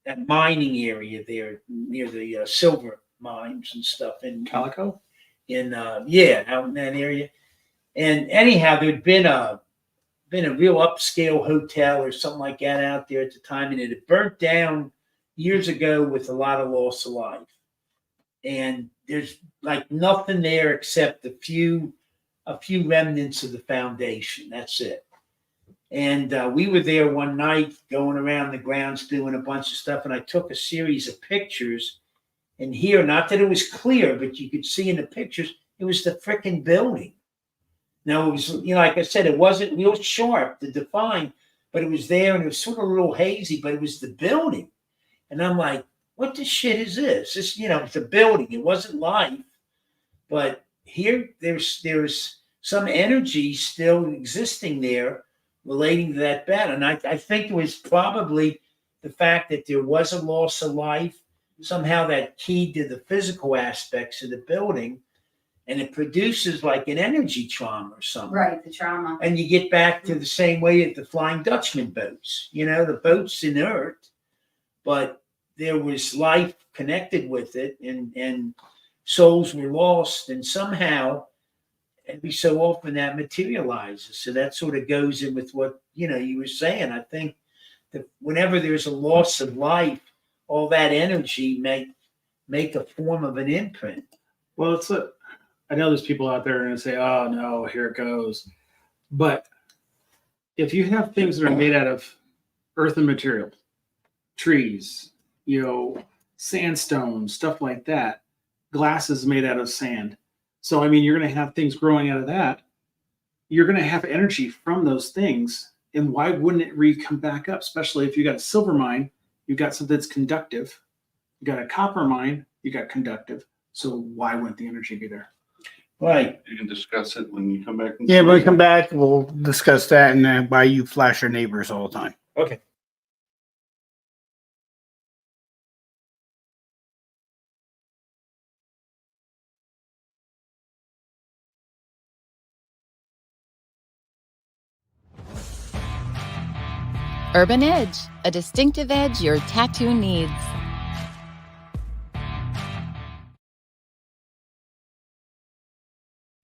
that mining area there near the silver mines and stuff in Calico? out in that area. And anyhow, there'd been a real upscale hotel or something like that out there at the time, and it had burnt down years ago with a lot of loss of life. And there's like nothing there except a few remnants of the foundation. That's it. And we were there one night going around the grounds doing a bunch of stuff, and I took a series of pictures. And here, not that it was clear, but you could see in the pictures, it was the frickin' building. Now, it was, like I said, it wasn't real sharp to define, but it was there, and it was sort of a little hazy, but it was the building. And I'm like, what the shit is this? This, it's a building. It wasn't life. But here, there's some energy still existing there relating to that battle. And I think it was probably the fact that there was a loss of life, somehow that keyed to the physical aspects of the building, and it produces like an energy trauma or something. Right, the trauma. And you get back to the same way at the Flying Dutchman boats. The boat's inert, but there was life connected with it, and souls were lost, and somehow every so often that materializes. So that sort of goes in with what you were saying. I think that whenever there's a loss of life, all that energy make a form of an imprint. Well, I know there's people out there are going to say, oh no, here it goes. But if you have things that are made out of earthen material, trees, sandstone, stuff like that, glass is made out of sand. So, I mean, you're going to have things growing out of that. You're going to have energy from those things. And why wouldn't it come back up? Especially if you got a silver mine, you've got something that's conductive. You got a copper mine, you got conductive. So why wouldn't the energy be there? Right. You can discuss it when you come back. Yeah, when we come back, we'll discuss that and why you flash your neighbors all the time. Okay. Urban Edge, a distinctive edge your tattoo needs.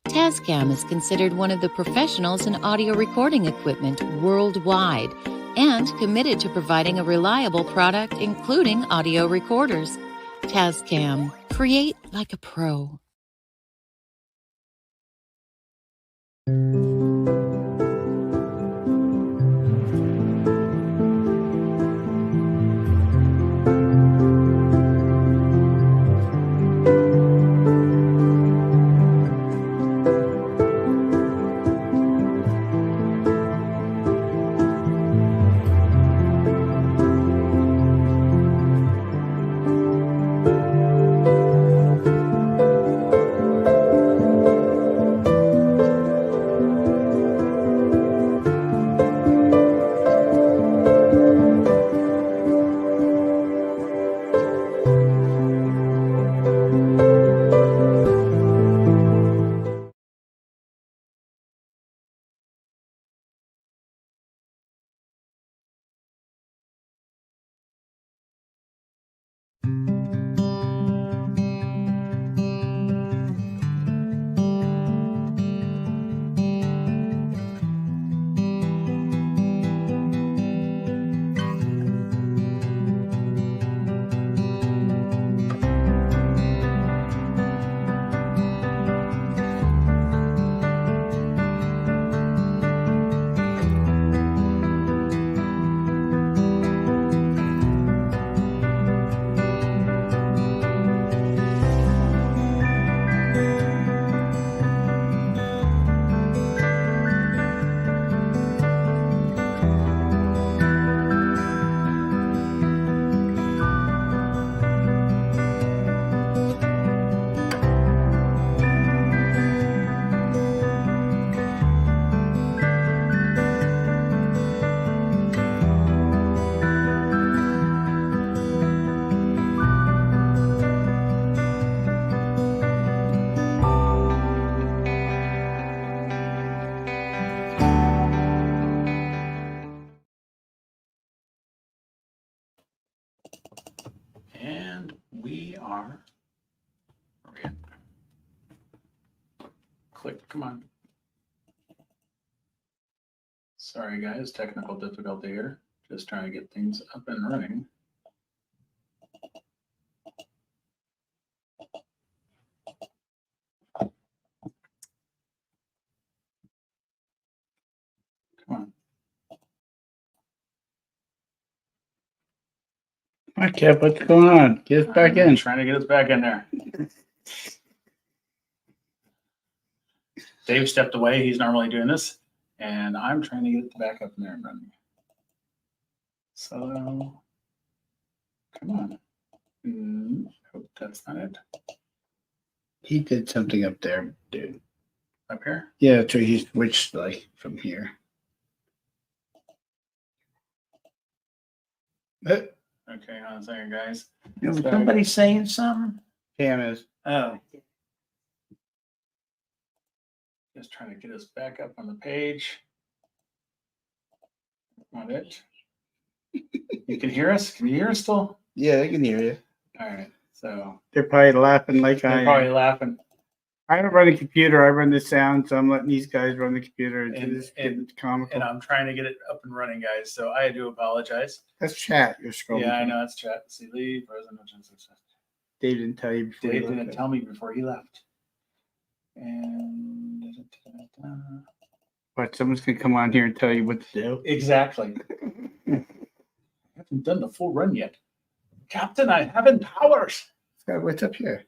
Tascam is considered one of the professionals in audio recording equipment worldwide and committed to providing a reliable product, including audio recorders. Tascam, create like a pro. Come on. Sorry, guys, technical difficulty here. Just trying to get things up and running. Come on. Okay, what's going on? Get us back I'm in. trying to get us back in there. Dave stepped away. He's not really doing this. And I'm trying to get it back up in there and running. So, come on. Hope that's not it. He did something up there, dude. Up here? Yeah, so he switched like from here. Okay, hold on a second, guys. Was somebody saying something? Cam is. Oh, Just trying to get us back up on the page. Want it? You can hear us? Can you hear us still? Yeah, they can hear you. All right. So They're probably laughing like I they're am. probably laughing. I don't run the computer. I run the sound, so I'm letting these guys run the computer. It's And- just getting comical. And I'm trying to get it up and running, guys. So I do apologize. That's chat. You're scrolling. Yeah, I through. know it's chat. See, leave. President. Dave didn't tell you before. Dave you didn't left. tell me before he left. And But someone's gonna come on here and tell you what to do. exactly. I haven't done the full run yet. Captain, I haven't powers. Scott, what's up here?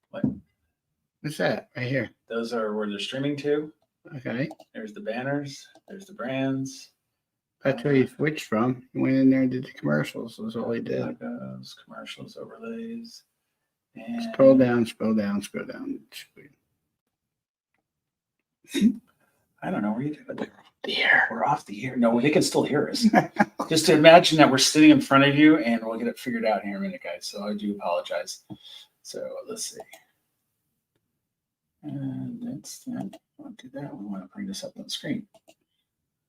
What? What's that right here? Those are where they're streaming to. Okay, There's the banners. There's the brands. that's where you switched from. You went in there and did the commercials. That's all he did. Logos, commercials, overlays. And Scroll down, scroll down, scroll down. I don't know where you did it. The air. We're off the air. No, they can still hear us. Just to imagine that we're sitting in front of you and we'll get it figured out here in a minute, guys. So I do apologize. So let's see. And that's that. I'll do that. We want to bring this up on the screen.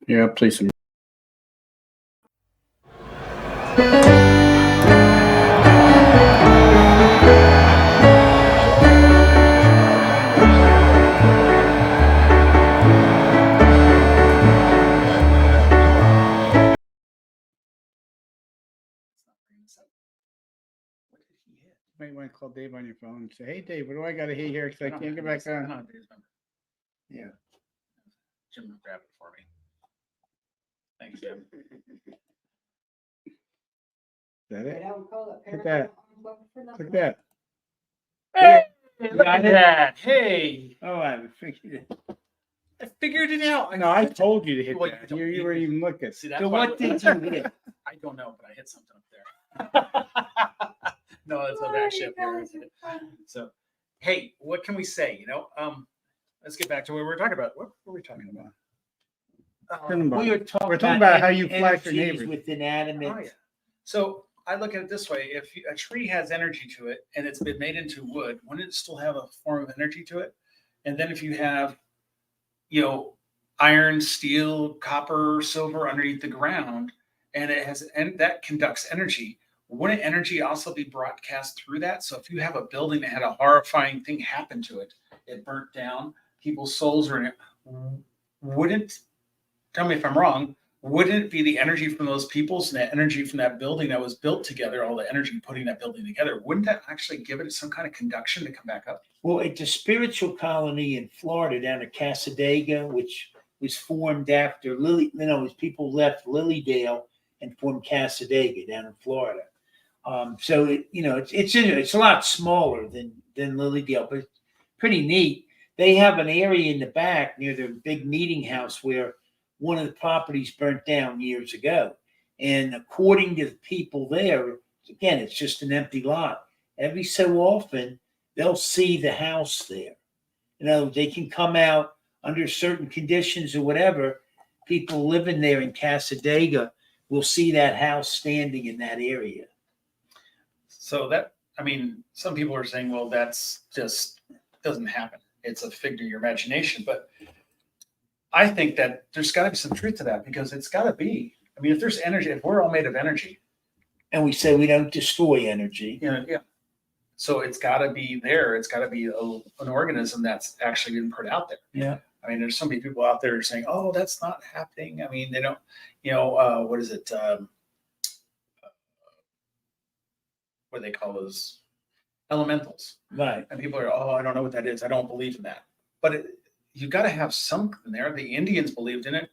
Yeah, I'll play some. It's not bringing this up. What did he hit? You might want to call Dave on your phone and say, "Hey, Dave, what do I got to hit here? Because I don't can't get have back his- I don't on." have Dave's number. Yeah. Jim will grab it for me. Thanks, Jim. Is that it? Look at that. Look at that. Hey, look got at it? that. Hey, oh, I figured it. I figured it out. No, I told you to hit Well, that. you You weren't even looking. See, that's So why what did you hit? I don't know, but I hit something up there. No, that's not actually up here. Isn't it? So, hey, what can we say? Let's get back to what we were talking about. What were we talking about? We were talking, We're talking about how you flash your energies neighbors. with inanimate. Oh, yeah. So I look at it this way: if a tree has energy to it and it's been made into wood, wouldn't it still have a form of energy to it? And then if you have, iron, steel, copper, silver underneath the ground, and that conducts energy, wouldn't energy also be broadcast through that? So if you have a building that had a horrifying thing happen to it, it burnt down, people's souls are in it, wouldn't, tell me if I'm wrong, wouldn't it be the energy from those peoples and the energy from that building that was built together, all the energy putting that building together, wouldn't that actually give it some kind of conduction to come back up? Well, it's a spiritual colony in Florida down at Casadega, which was formed after as people left Lilydale and formed Casadega down in Florida. So it's a lot smaller than Lilydale, but it's pretty neat. They have an area in the back near their big meeting house where one of the properties burnt down years ago. And according to the people there, again, it's just an empty lot. Every so often, they'll see the house there. They can come out under certain conditions or whatever. People living there in Casadega will see that house standing in that area. So some people are saying, well, that's just doesn't happen. It's a figure of your imagination. But I think that there's got to be some truth to that, because it's got to be. I mean, if there's energy, if we're all made of energy, And we say we don't destroy energy. yeah. So it's got to be there. It's got to be an organism that's actually been put out there. Yeah. I mean, there's so many people out there saying, "Oh, that's not happening." I mean, they don't, what is it? What do they call those? Elementals. Right. And people are, "Oh, I don't know what that is. I don't believe in that." But you got to have something there. The Indians believed in it.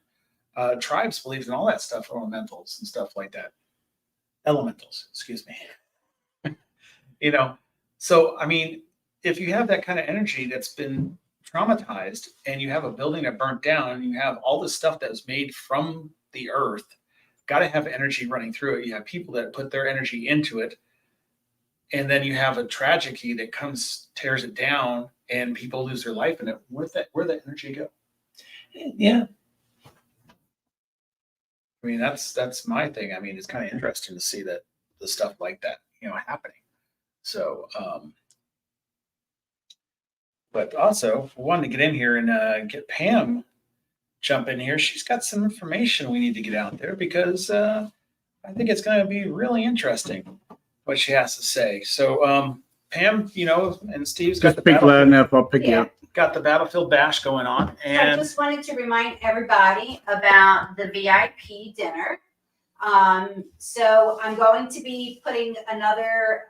Tribes believed in all that stuff, elementals and stuff like that. Elementals, excuse me. So I mean, if you have that kind of energy that's been traumatized and you have a building that burnt down and you have all this stuff that was made from the earth, got to have energy running through it. You have people that put their energy into it. And then you have a tragedy that tears it down and people lose their life in it. Where'd that energy go? Yeah. I mean, that's my thing. I mean, it's kind of interesting to see that the stuff like that, happening. So, but also we wanted to get in here and get Pam jump in here. She's got some information we need to get out there because I think it's going to be really interesting what she has to say. So, Pam, and Steve's got Just the speak loud enough, I'll pick you Yeah. up. got the Battlefield Bash going on, I and just wanted to remind everybody about the VIP dinner. So I'm going to be putting another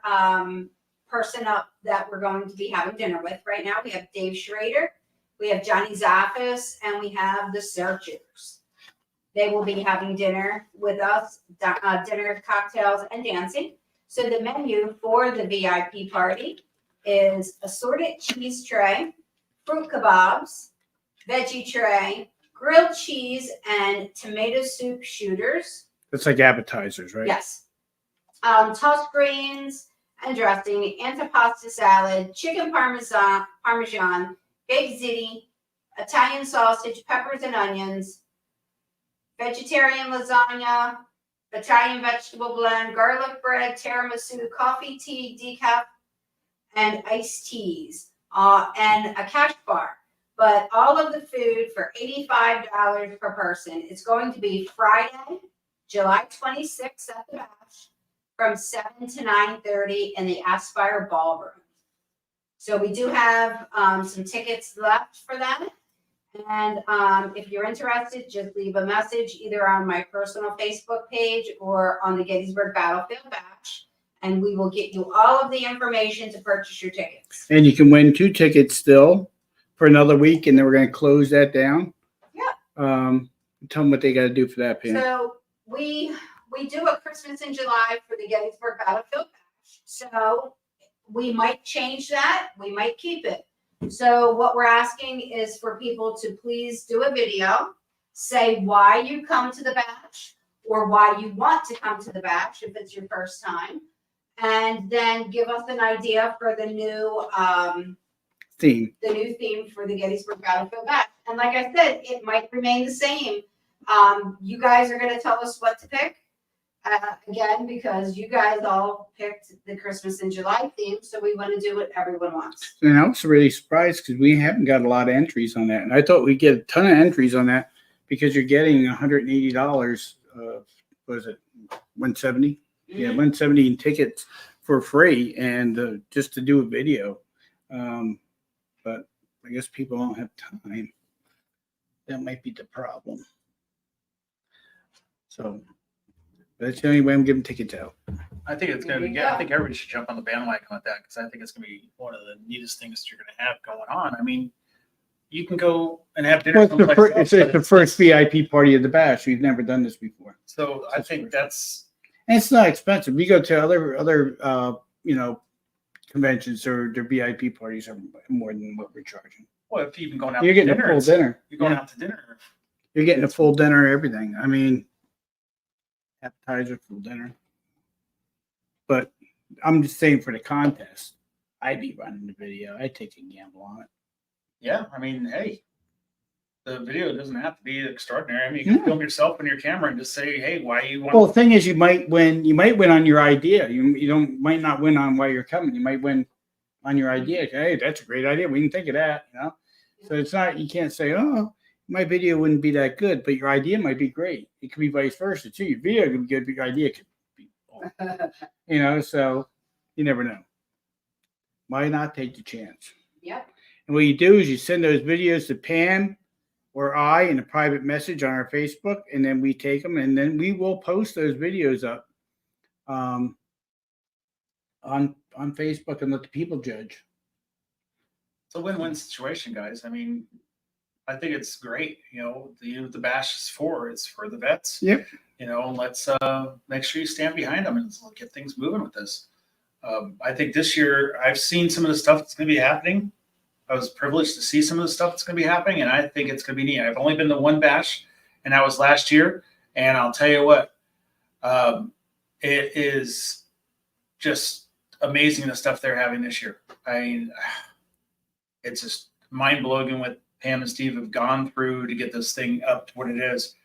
person up that we're going to be having dinner with right now. We have Dave Schrader, we have Johnny Zaffis, and we have the Searchers. They will be having dinner with us, dinner, cocktails, and dancing. So the menu for the VIP party is assorted cheese tray, fruit kebabs, veggie tray, grilled cheese, and tomato soup shooters. It's like appetizers, right? Yes. Tossed greens and dressing, antipasta salad, chicken parmesan, baked ziti, Italian sausage, peppers and onions, vegetarian lasagna, Italian vegetable blend, garlic bread, tiramisu, coffee, tea, decaf, and iced teas, and a cash bar. But all of the food for $85 per person. It's going to be Friday, July 26th at the Bash from 7 to 9:30 in the Aspire Ballroom. So we do have some tickets left for that. And if you're interested, just leave a message either on my personal Facebook page or on the Gettysburg Battlefield Bash, and we will get you all of the information to purchase your tickets. And you can win 2 tickets still for another week, and then we're going to close that down. Yeah. Tell them what they got to do for that, Pam. So we do a Christmas in July for the Gettysburg Battlefield Bash. So we might change that. We might keep it. So what we're asking is for people to please do a video, say why you come to the bash or why you want to come to the bash if it's your first time, and then give us an idea for the new Theme. theme for the Gettysburg Battlefield Bash. And like I said, it might remain the same. You guys are going to tell us what to pick. Again, because you guys all picked the Christmas in July theme, so we want to do what everyone wants. And I was really surprised because we haven't got a lot of entries on that. And I thought we'd get a ton of entries on that because you're getting $180. What is it? 170? Yeah, 170 in tickets for free and just to do a video. But I guess people don't have time. That might be the problem. So that's the only way I'm giving tickets out. I think it's going to be. There you I go. think everybody should jump on the bandwagon with that because I think it's going to be one of the neatest things that you're going to have going on. I mean, you can go and have dinner. Well, it's the someplace first, else, it's but the first VIP party of the Bash. We've never done this before. So I think that's And it's not expensive. We go to other conventions or their VIP parties are more than what we're charging. well, if you've been going out You're to getting dinner, a full it's- dinner. You're going Yeah. out to dinner. You're getting a full dinner, everything. I mean, appetizer, full dinner. But I'm just saying for the contest, I'd be running the video. I'd take a gamble on it. Yeah, I mean, hey, the video doesn't have to be extraordinary. I mean, you can Yeah. film yourself on your camera and just say, "Hey, why you want?" Well, the thing is, you might win. You might win on your idea. You might not win on why you're coming. You might win on your idea. Hey, that's a great idea. We can think of that. So it's not. You can't say, "Oh, my video wouldn't be that good," but your idea might be great. It could be vice versa too. Your video could be good, but your idea could be, so you never know. Why not take the chance? Yep. And what you do is you send those videos to Pam or I in a private message on our Facebook, and then we take them, and then we will post those videos up on Facebook and let the people judge. It's a win-win situation, guys. I mean, I think it's great. The bash is for. It's for the vets. Yep. Let's make sure you stand behind them and let's get things moving with this. I think this year I've seen some of the stuff that's going to be happening. I was privileged to see some of the stuff that's going to be happening, and I think it's going to be neat. I've only been to one bash, and that was last year. And I'll tell you what, it is just amazing the stuff they're having this year. I mean, it's just mind-blowing what Pam and Steve have gone through to get this thing up to what it is.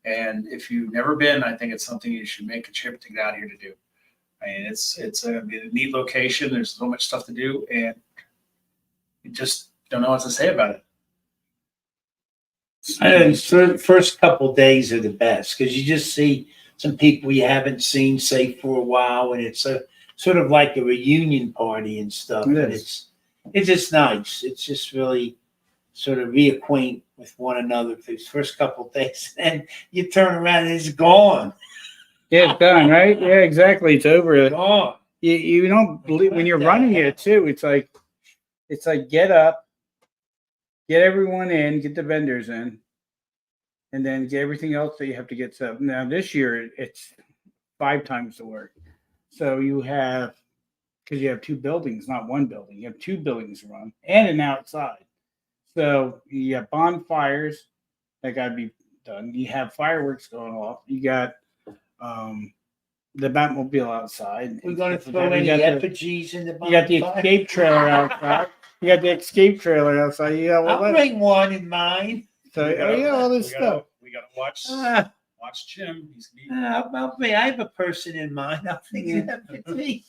And if you've never been, I think it's something you should make a trip to get out here to do. I mean, it's a neat location. There's so much stuff to do, and you just don't know what to say about it. And the first couple days are the best because you just see some people you haven't seen, say, for a while, and it's a sort of like a reunion party and stuff. It And is. it's just nice. It's just really sort of reacquaint with one another for these first couple days, and you turn around and it's gone. Yeah, it's done, right? Yeah, exactly. It's over. Gone. You don't believe when you're running it too. It's like get up, get everyone in, get the vendors in, and then get everything else that you have to get set up. Now this year it's 5 times the work. So you have, because you have 2 buildings, not one building. You have 2 buildings to run and an outside. So you have bonfires that got to be done. You have fireworks going off. You got the Batmobile outside. We're going to throw You any got the- effigies in the You got the bonfire. escape trailer outside. You got the escape trailer outside. You got all I'll that. bring one in mine. So yeah, all this stuff. We got to watch Ah, Jim. He's neat. I'll bring. I have a person in mind. I'll bring an effigy.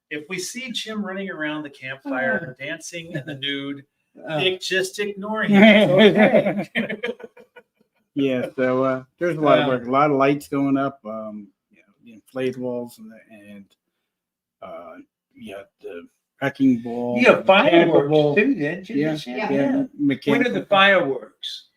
If we see Jim running around the campfire, dancing in the nude, Uh, just ignore him. Okay. Yeah, so there's a lot of work, a lot of lights going up, the inflatables and you got the wrecking ball. you have mechanical fireworks ball. too, didn't you? Yeah. this year? Yeah. Yeah, When mechanical. are the fireworks?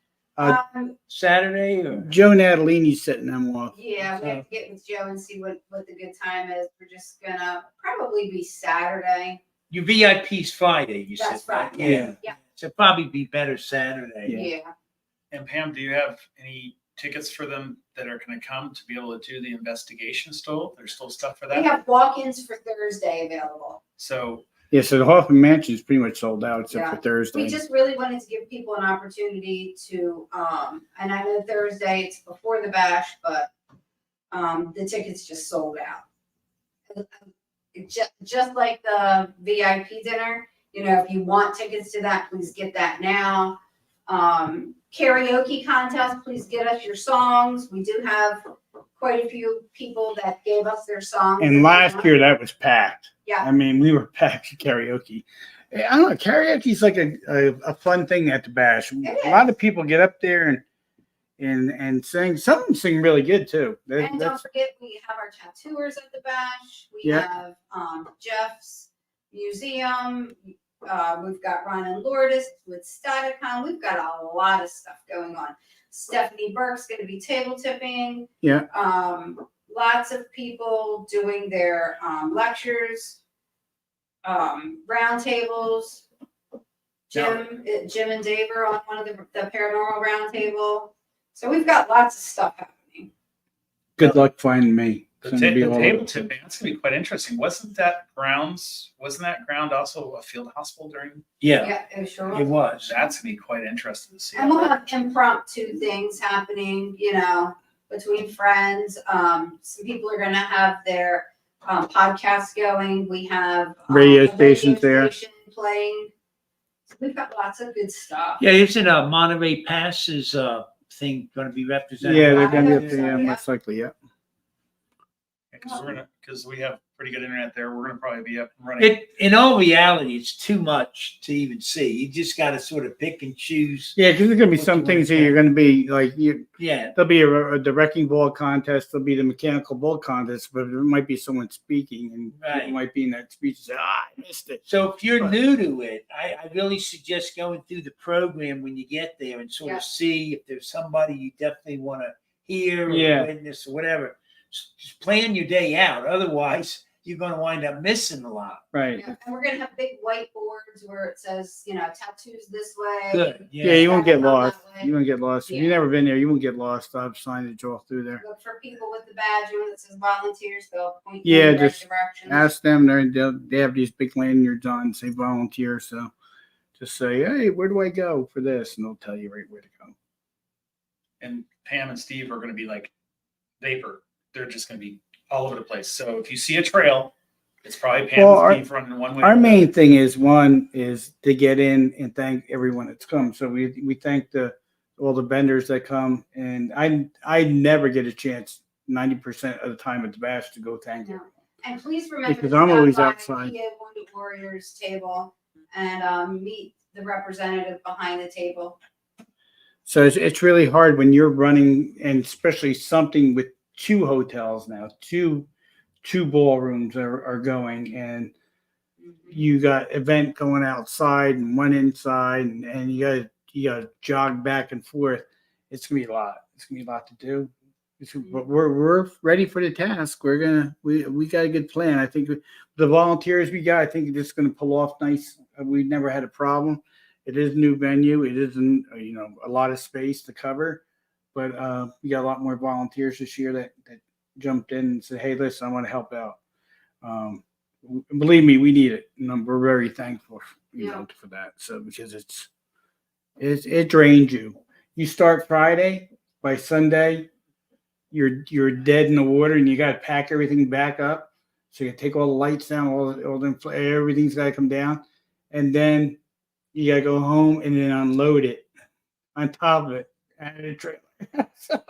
Saturday or? Joe Natalini's setting them off. Yeah, we have to get with Joe and see what the good time is. We're just gonna probably be Saturday. Your VIP's Friday, you That's said. right? Friday. Yeah. Yeah. So probably be better Saturday. Yeah. And Pam, do you have any tickets for them that are going to come to be able to do the investigation still? There's still stuff for We that? have walk-ins for Thursday available. So Yeah, so the Hoffman Mansion is pretty much sold out except for Yeah. Thursday. We just really wanted to give people an opportunity to, and I know Thursday it's before the bash, but the tickets just sold out. Just like the VIP dinner, if you want tickets to that, please get that now. Karaoke contest, please get us your songs. We do have quite a few people that gave us their songs. And last year that was packed. Yeah. I mean, we were packed at karaoke. I don't know. Karaoke's like a fun thing at the bash. It A lot of people get up there and sing. Some of them sing really good too. And don't forget, we have our tattooers at the bash. We Yeah. have Jeff's museum. We've got Ron and Lourdes with Staticon. We've got a lot of stuff going on. Stephanie Burke's going to be table tipping. Yeah. Lots of people doing their lectures, round tables. Jim and Dave are on one of the paranormal round table. So we've got lots of stuff happening. Good luck finding me. the, It's gonna be all over table the tipping, place. that's going to be quite interesting. Wasn't that ground also a field hospital during? Yeah, Yeah, it sure it was. was. That's going to be quite interesting to see. And we'll have impromptu things happening, between friends. Some people are gonna have their podcasts going. We have Radio a stations there. station playing. So we've got lots of good stuff. Yeah, isn't Monterey Pass's thing going to be represented? Yeah, they're gonna I be hope up so, there, yeah. most likely, yeah. because we have pretty good internet there. We're gonna probably be up and running. In all reality, it's too much to even see. You just got to sort of pick and choose. Yeah, because there's gonna be What some you things that wanna you're gonna be like Yeah. there'll be the wrecking ball contest, there'll be the mechanical bull contest, but there might be someone speaking and Right. people might be in that speech and say, I missed it. So if you're Right. new to it, I really suggest going through the program when you get there and sort Yeah. of see if there's somebody you definitely want to hear or Yeah. witness or whatever. Just plan your day out. Otherwise, you're going to wind up missing a lot. Right. Yeah, and we're gonna have big whiteboards where it says, tattoos this way. Good. Yeah, you won't get Not that lost. way. You won't get lost. If Yeah. you've never been there, you won't get lost. I'll have signage all through there. Look for people with the badge on that says volunteers. They'll point Yeah, you in the right just direction. Ask them. They have these big lanyards on, say volunteer. So just say, hey, where do I go for this? And they'll tell you right where to go. And Pam and Steve are gonna be like vapor. They're just gonna be all over the place. So if you see a trail, it's probably Pam Well, and Steve running one way. Our main thing is one is to get in and thank everyone that's come. So we thank all the vendors that come, and I never get a chance 90% of the time at the bash to go thank No. everyone. And please remember Because to I'm stop always by outside. PA Wounded Warriors table and meet the representative behind the table. So it's really hard when you're running, and especially something with two hotels now, two ballrooms are going, and you got event going outside and one inside, and you got to jog back and forth. It's gonna be a lot. It's gonna be a lot to do. But we're ready for the task. We got a good plan. I think the volunteers we got, I think it's just gonna pull off nice. We've never had a problem. It is a new venue. It isn't a lot of space to cover, but we got a lot more volunteers this year that jumped in and said, hey, listen, I want to help out. Believe me, we need it, and we're very thankful for that. So because it drains you. You start Friday, by Sunday you're dead in the water, and you got to pack everything back up. So you take all the lights down, everything's got to come down, and then you got to go home and then unload it on top of it out of the trailer. So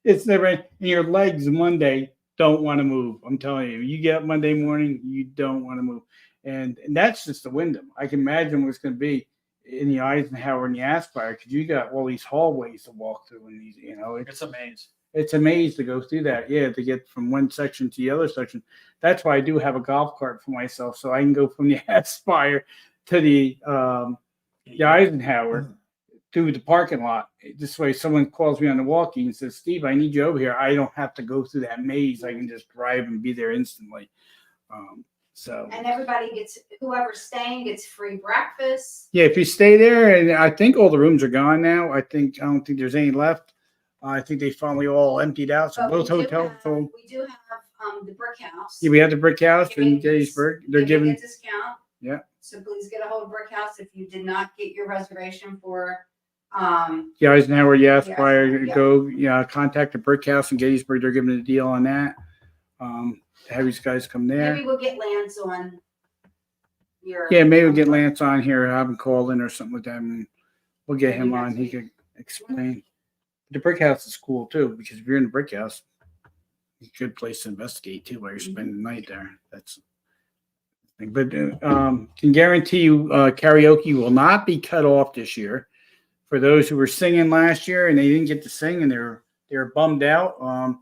it's never. And your legs Monday don't want to move. I'm telling you, you get up Monday morning, you don't want to move, and that's just the Wyndham. I can imagine what it's going to be in the Eisenhower and the Aspire, because you got all these hallways to walk through, and these, It's a maze. it's a maze to go through that. Yeah, to get from one section to the other section. That's why I do have a golf cart for myself, so I can go from the Aspire to the Eisenhower through the parking lot. This way, someone calls me on the walkie and says, Steve, I need you over here. I don't have to go through that maze. I can just drive and be there instantly. And everybody whoever's staying gets free breakfast. Yeah, if you stay there, and I think all the rooms are gone now. I don't think there's any left. I think they finally all emptied out. So But both hotels. we do have the Brick House. Yeah, we have the Brick House in Gettysburg. They're giving giving. a discount. Yeah. So please get a hold of Brick House if you did not get your reservation for The Eisenhower, Aspire, Yeah. go, contact the Brick House in Gettysburg. They're giving a deal on that. Have these guys come there. maybe we'll get Lance on your. Yeah, maybe we'll get Lance on here, have him call in or something like that, and we'll get him Maybe on. next He week. could explain. The Brick House is cool too, because if you're in the Brick House, it's a good place to investigate too while you're spending the night there. That's. But can guarantee you, karaoke will not be cut off this year. For those who were singing last year and they didn't get to sing and they're bummed out,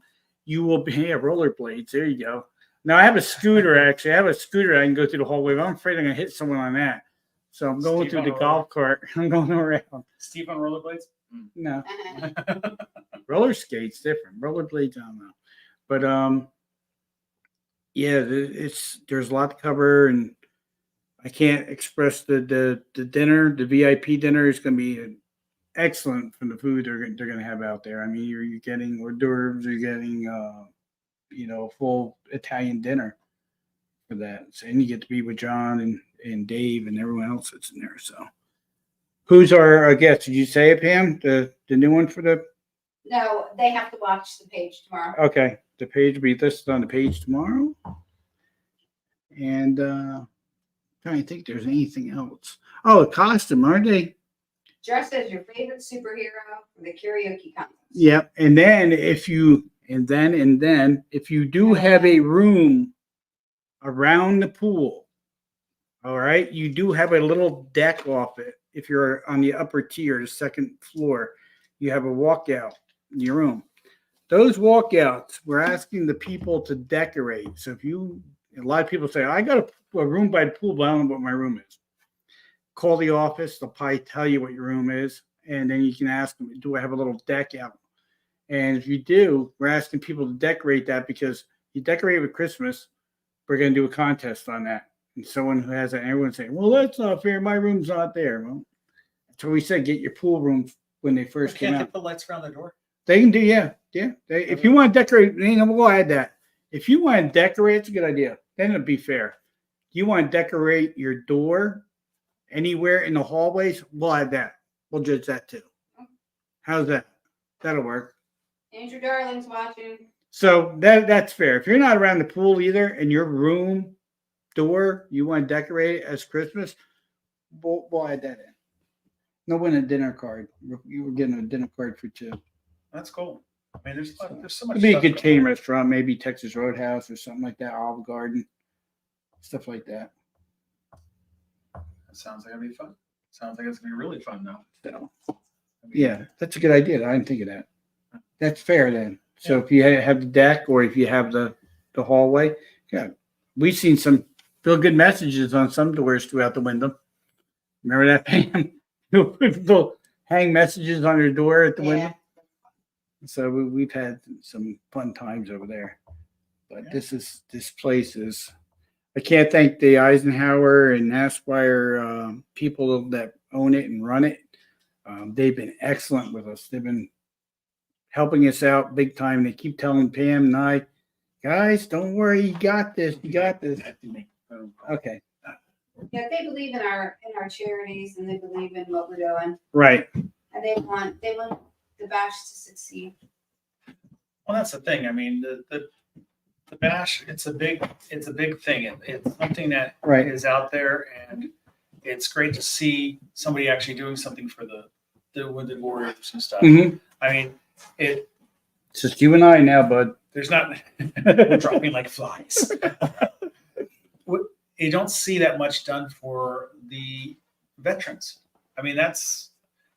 you will be rollerblades. There you go. Now I have a scooter. Actually, I have a scooter. I can go through the hallway. But I'm afraid I'm gonna hit someone on that. So I'm going Steve through on the roller. golf cart. I'm going around. Steve on rollerblades? No, roller skates different. Rollerblades, I don't know. But yeah, there's a lot to cover, and I can't express the dinner. The VIP dinner is going to be excellent from the food they're going to have out there. I mean, you're getting hors d'oeuvres, you're getting a full Italian dinner for that. So, and you get to be with John and Dave and everyone else that's in there. So, who's our guest? Did you say it, Pam? The new one for the. No, they have to watch the page tomorrow. Okay, the page will be listed on the page tomorrow. And trying to think there's anything else. Oh, a costume, aren't they? Dressed as your favorite superhero for the karaoke contest. Yep. And then if you And then if you do have a room around the pool, all right, you do have a little deck off it. If you're on the upper tier, the second floor, you have a walkout in your room. Those walkouts, we're asking the people to decorate. So a lot of people say, I got a room by the pool, but I don't know what my room is. Call the office. They'll probably tell you what your room is. And then you can ask them, do I have a little deck out? And if you do, we're asking people to decorate that, because you decorate with Christmas, we're going to do a contest on that. And someone who has that, everyone's saying, well, that's not fair. My room's not there. Well, that's what we said. Get your pool room when they first came Can't out. they put lights around the door? They can do, yeah. If you want to decorate, we'll add that. If you want to decorate, it's a good idea. Then it'll be fair. You want to decorate your door anywhere in the hallways, we'll add that. We'll judge that too. How's that? That'll work. Andrew Darling's watching. So that's fair. If you're not around the pool either, and your room door you want to decorate it as Christmas, we'll add that in. No win a dinner card. You were getting a dinner card for two. That's cool. I mean, there's so much. It'd be a stuff good going chain on. restaurant, maybe Texas Roadhouse or something like that, Olive Garden, stuff like that. That sounds like it'll be fun. Sounds like it's gonna be really fun though. So, yeah, that's a good idea. I didn't think of that. That's fair then. So if you have the deck, or if you have the hallway, yeah, we've seen some feel good messages on some doors throughout the window. Remember that, Pam? They'll hang messages on your door at the window. So we've had some fun times over there. But Yeah. this place is. I can't thank the Eisenhower and Aspire people that own it and run it. They've been excellent with us. They've been helping us out big time. They keep telling Pam and I, guys, don't worry, you got this. You got this. Okay, Yeah, they believe in our charities, and they believe in what we're doing, right. and they want the bash to succeed. Well, that's the thing. I mean, the bash, it's a big thing. It's something that Right. is out there, and it's great to see somebody actually doing something for the wounded warriors and stuff. Mhm. I mean, It's just you and I now, bud. there's not we're dropping like flies. You don't see that much done for the veterans. I mean, if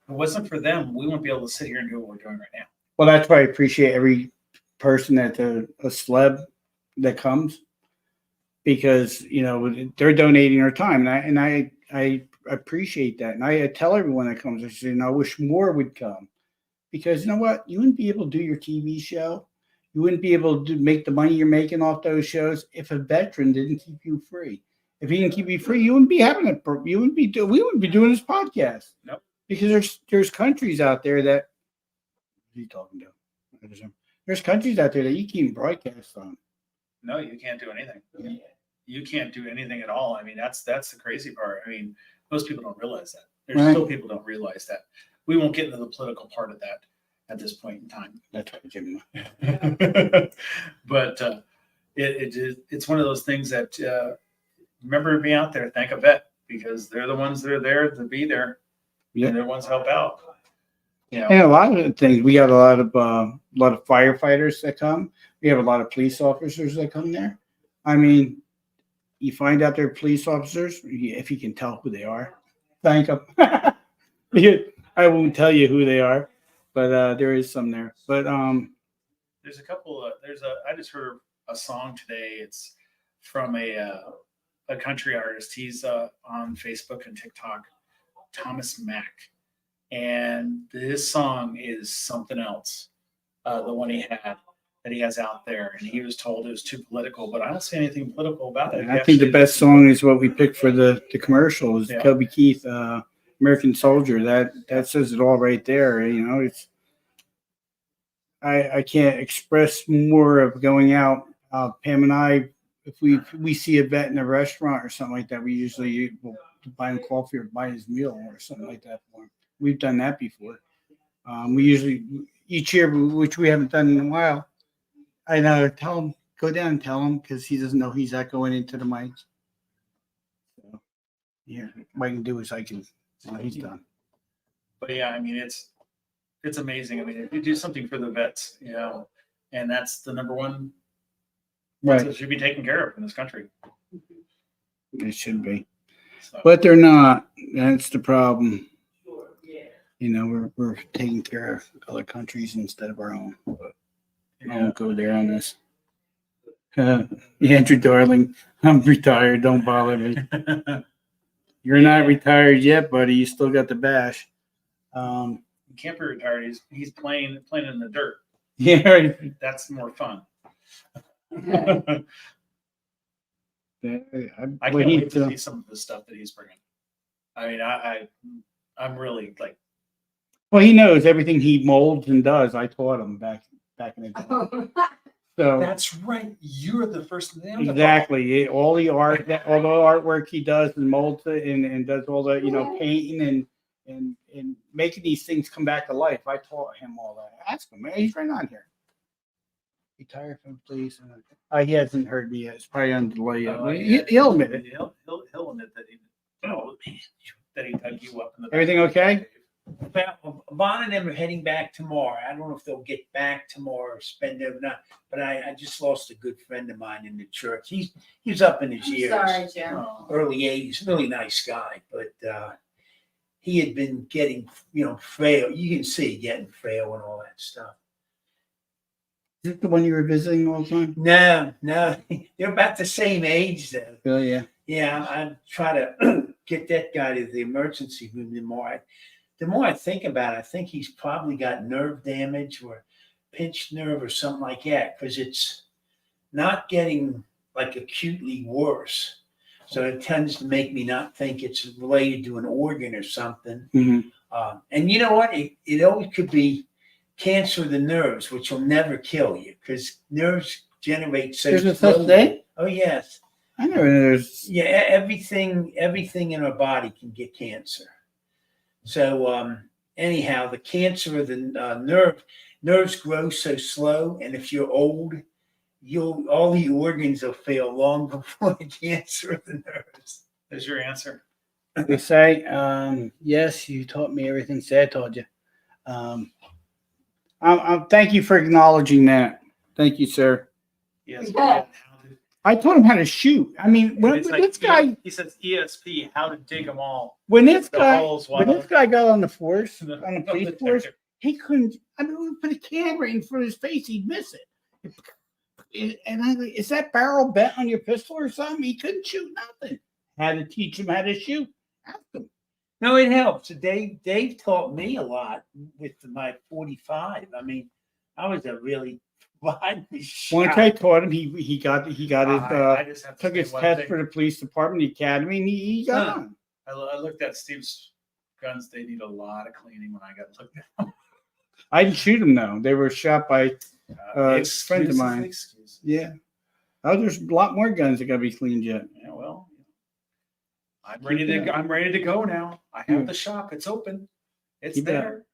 it wasn't for them, we wouldn't be able to sit here and do what we're doing right now. Well, that's why I appreciate every person that's a celeb that comes, because they're donating their time, and I appreciate that, and I tell everyone that comes, I say, I wish more would come, because you know what, you wouldn't be able to do your TV show, you wouldn't be able to make the money you're making off those shows if a veteran didn't keep you free. If he didn't keep you free, you wouldn't be having it. We wouldn't be doing this podcast. Nope. Because there's countries out there that. What are you talking to? There's countries out there that you can't broadcast on. No, you can't do anything. You can't do anything at all. I mean, that's the crazy part. I mean, most people don't realize that. There's Right. still people don't realize that. We won't get into the political part of that at this point in time. That's what Jim. But it's one of those things that remember being out there, thank a vet, because they're the ones that are there to be there. Yeah. And they're the ones to help out. And a lot of things, we got a lot of firefighters that come. We have a lot of police officers that come there. I mean, you find out they're police officers if you can tell who they are. Thank them. I won't tell you who they are, but there is some there. But There's a couple. I just heard a song today. It's from a country artist. He's on Facebook and TikTok, Thomas Mack, and this song is something else. The one he has out there, and he was told it was too political, but I don't see anything political about it. I think the best song is what we picked for the commercial is Yeah. Toby Keith, American Soldier. That says it all right there. It's I can't express more of going out. Pam and I, if we see a vet in a restaurant or something like that, we usually will buy him coffee or buy his meal or something like that for him. We've done that before. We usually each year, which we haven't done in a while. I know. Tell him, go down and tell him, because he doesn't know he's not going into the mics. So, yeah, what I can do is he's done. But yeah, I mean, it's amazing. I mean, if you do something for the vets, and that's the number one Right. that should be taken care of in this country. It should be. So, But they're not. That's the problem. You know, we're taking care of other countries instead of our own. But I yeah. won't go there on this. Andrew, darling, I'm retired. Don't bother me. You're not retired yet, buddy. You still got the bash. He can't be retired. He's playing in the dirt. Yeah, right. That's more fun. I I can't well, wait to see some of the stuff that he's bringing. I mean, I'm really like, well, he knows everything he molds and does. I taught him back in the day. So that's right. You're the first Neanderthal. exactly all the artwork he does and molds it and does all the painting and making these things come back to life. I taught him all that. Ask him, man. He's right on here. Retire from police. He hasn't heard me yet. It's probably on delay yet. But he'll admit it. He'll admit that that he dug you up in the Everything okay? Vaughn and them are heading back tomorrow. I don't know if they'll get back tomorrow or spend overnight, but I just lost a good friend of mine in the church. He's up in his I'm years, sorry, Jim. Oh, early 80s, really nice guy, but he had been getting, frail. You can see getting frail and all that stuff. Is it the one you were visiting all the time? No, they're about the same age though. Really? Yeah. Yeah, I try to get that guy to the emergency room. The more I think about it, I think he's probably got nerve damage or pinched nerve or something like that, because it's not getting like acutely worse. So it tends to make me not think it's related to an organ or something. Mhm. And you know what? It always could be cancer of the nerves, which will never kill you because nerves generate so There's a such slowly. thing? Oh yes. I never knew there's. Yeah, everything in our body can get cancer. So anyhow, the cancer of the nerves grow so slow, and if you're old, all the organs will fail long before the cancer of the nerves. there's your answer. They say, yes, you taught me everything. Say I told you. Thank you for acknowledging that. Thank you, sir. Yes. Yeah. I taught him how to shoot. I mean, when this guy, he says ESP, how to dig them all. when this The guy, holes when while- this guy got on the force, The- on the the police force, detector. he couldn't. I mean, we put a camera in front of his face, he'd miss it. And I like, is that barrel bent on your pistol or something? He couldn't shoot nothing. Had to teach him how to shoot. Ask him. No, it helps. Dave taught me a lot with my 45. I mean, I was a really fine Once shot. I taught him, he got his I just have to took say his one test thing. for the police department, the academy, and he got Huh. on. I looked at Steve's guns. They need a lot of cleaning when I got looked at. I didn't shoot him though. They were shot by friends of mine. Excuse. yeah. Oh, there's a lot more guns that gotta be cleaned yet. Yeah, well, I'm ready to. I'm ready to go now. I have Yeah. the shop. It's open. It's Keep it up. there.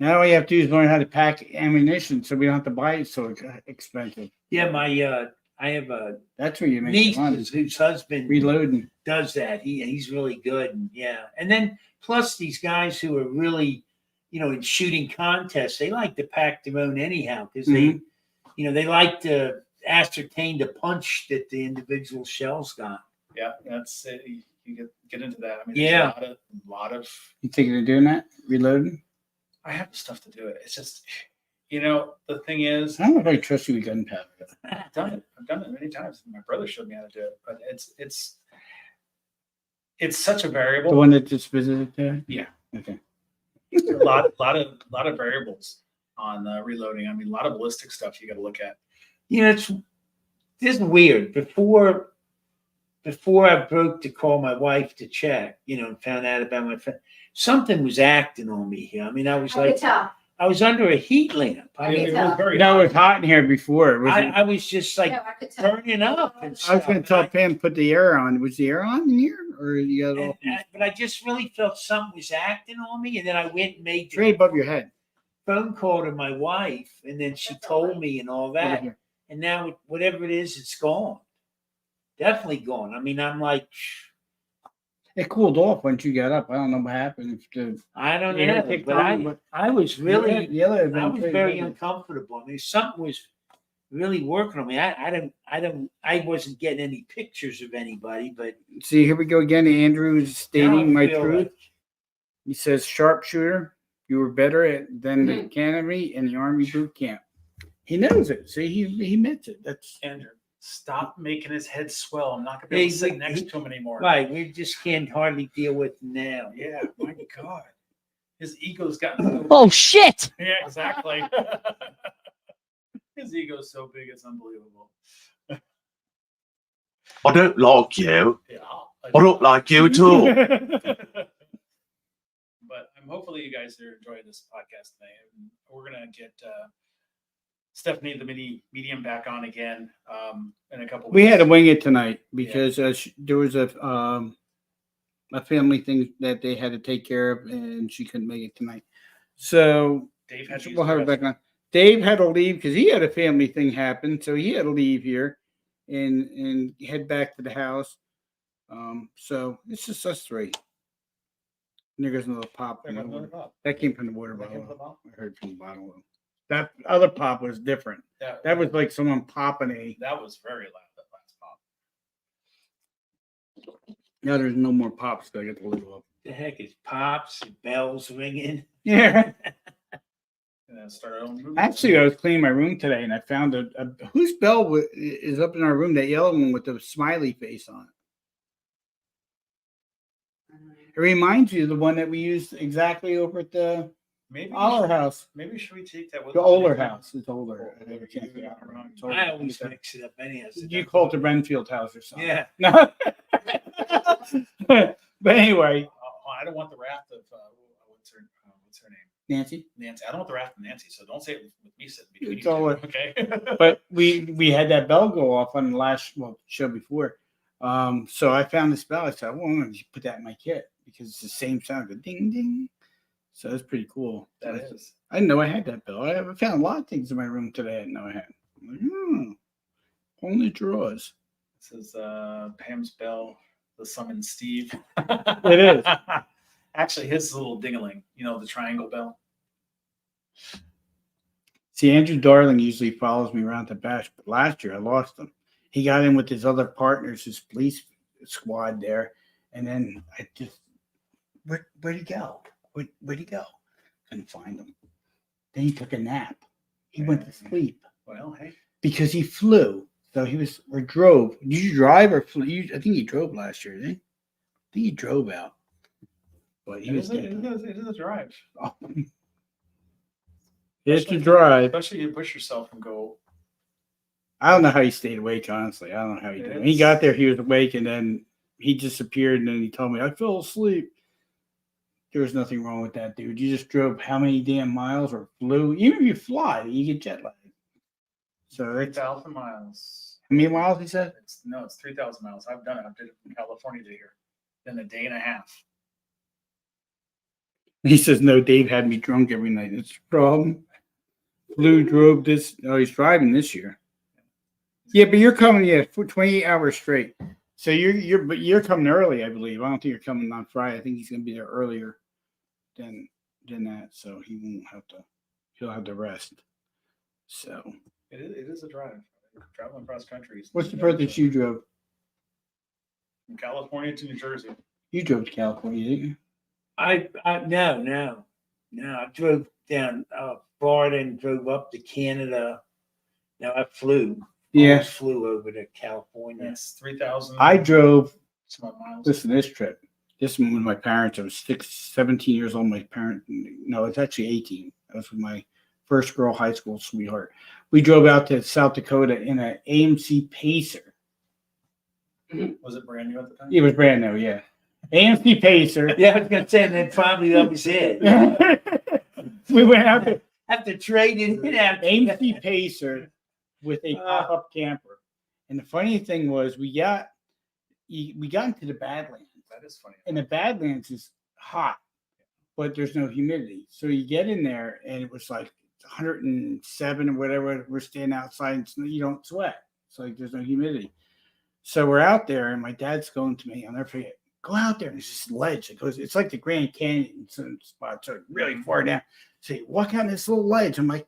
Now all you have to do is learn how to pack ammunition, so we don't have to buy it so expensive. Yeah, I have a That's where you make niece money. whose husband Reloading. does that. He's really good. And yeah. And then plus these guys who are really, in shooting contests, they like to pack their own anyhow because they like to ascertain the punch that the individual shell's got. Yeah, that's it. You get into that. I mean, Yeah. there's a lot of. You thinking of doing that? Reloading? I have stuff to do it. It's just, the thing is, I don't know if I trust you with gunpowder. I've done it. I've done it many times. My brother showed me how to do it, but it's such a The variable. one that just visited today? Yeah. Okay. A lot of variables on reloading. I mean, a lot of ballistic stuff you got to look at. This is weird. Before I broke to call my wife to check, and found out about my friend, something was acting on me here. I mean, I was I could like, tell. I was under a heat lamp. I mean, It was very You know, it was hot in here before. It was, I was just like No, I could tell. burning up. And I was going to tell stuff. Pam put the air on. Was the air on in here, or you got it off? But I just really felt something was acting on me, and then I went and made It's right the above your head. phone call to my wife, and then she told me and all Over that. here. And now whatever it is, it's gone. Definitely gone. I mean, I'm like, It cooled off once you got up. I don't know what happened. If the, I don't Yeah, know, take but time, but- I was really, the other I event was too, very yeah. uncomfortable. I mean, something was really working on me. I wasn't getting any pictures of anybody, but See, here we go again. Andrew is now stating I my feel truth. like- He says, "Sharpshooter, you were better than the Mm-hmm. academy and the army boot camp." He knows it. See, he admits it. That's Andrew, stop making his head swell. I'm not gonna be able to Hey, sit we- next to him anymore. right. We just can't hardly deal with it now. Yeah, my God. His ego's gotten Oh, shit! Yeah, exactly. His ego's so big, it's unbelievable. I don't like you. Yeah. I don't like you at all. But hopefully you guys are enjoying this podcast today. And we're gonna get Stephanie, the medium, back on again in a couple. we had to weeks. wing it tonight because there was a family thing that they had to take care of, and she couldn't make it tonight. So Dave had to use we'll the have her back restroom. on. Dave had to leave because he had a family thing happen, so he had to leave here and head back to the house. So it's just us three. And there goes another pop. There goes another pop. That came from the water That came from the bottle. bottle? I heard from the bottle. That other pop was different. That was like someone popping a. that was very loud. That last pop. Now there's no more pops. So I got the lid off. The heck is pops and bells ringing? Yeah. And then start our own movie. Actually, I was cleaning my room today and I found a whose bell is up in our room? That yellow one with the smiley face on it. It reminds you of the one that we used exactly over at the maybe Oller house. maybe should we take that with The us Oler anytime? house. It's older. I never can't figure out wrong. It's older. I always mix it up anyhow. You call it the Renfield house or something. Yeah. No. But anyway, I don't want the wrath of what's her name? Nancy. Nancy. I don't want the wrath of Nancy, so don't say it with me sitting between It's you two, all okay? But we had that bell go off on the last show before. So I found this bell. I said, well, I'm going to put that in my kit because it's the same sound, the ding ding. So it's pretty cool. That is. I didn't know I had that bell. I found a lot of things in my room today I didn't know I had. I'm like, only drawers. This is Pam's bell, the summon Steve. It is. Actually, his is a little ding-a-ling, the triangle bell. See, Andrew Darling usually follows me around the bash, but last year I lost him. He got in with his other partners, his police squad there, and then I just where'd he go? Where'd he go? Couldn't find him. Then he took a nap. He went to sleep Well, hey, because he flew. So he was or drove. Did you drive or flew? I think he drove last year, didn't he? I think he drove out. But he it was is, it is a drive. It's a drive. Especially you push yourself and go, I don't know how he stayed awake, honestly. I don't know how he did. When he got there, he was awake, and then he disappeared, and then he told me, I fell asleep. There was nothing wrong with that, dude. You just drove how many damn miles or flew? Even if you fly, you get jet lag. So that's how 3,000 miles. many miles, he said? It's 3,000 miles. I've done it. I did it from California to here in a day and a half. He says, no, Dave had me drunk every night. It's a problem. Lou drove this. Oh, he's driving this year. Yeah, but you're coming, for 28 hours straight. So you're coming early, I believe. I don't think you're coming on Friday. I think he's going to be there earlier than that. So he'll have to rest. So It is a drive. Traveling across country. what's the furthest you drove? From California to New Jersey. You drove to California, didn't you? No. I drove down Florida and drove up to Canada. No, I flew. Yeah. Almost flew over to California. That's 3,000. I drove. some odd miles. Listen, this trip. This one with my parents. I was 17 years old. My parent. No, it's actually 18. I was with my first girl high school sweetheart. We drove out to South Dakota in an AMC Pacer. Was it brand new at the time? It was brand new, yeah. AMC Pacer. Yeah, I was gonna say that probably up his head. We went out to After trading it out. AMC Pacer with a pop-up camper. And the funny thing was we got into the Badlands. That is funny. And the Badlands is hot, but there's no humidity. So you get in there and it was like 107 or whatever. We're standing outside and you don't sweat. It's like there's no humidity. So we're out there and my dad's going to me, I'll never forget, go out there. And it's this ledge. It goes, it's like the Grand Canyon in some spots, so really far down. So you walk out this little ledge. I'm like,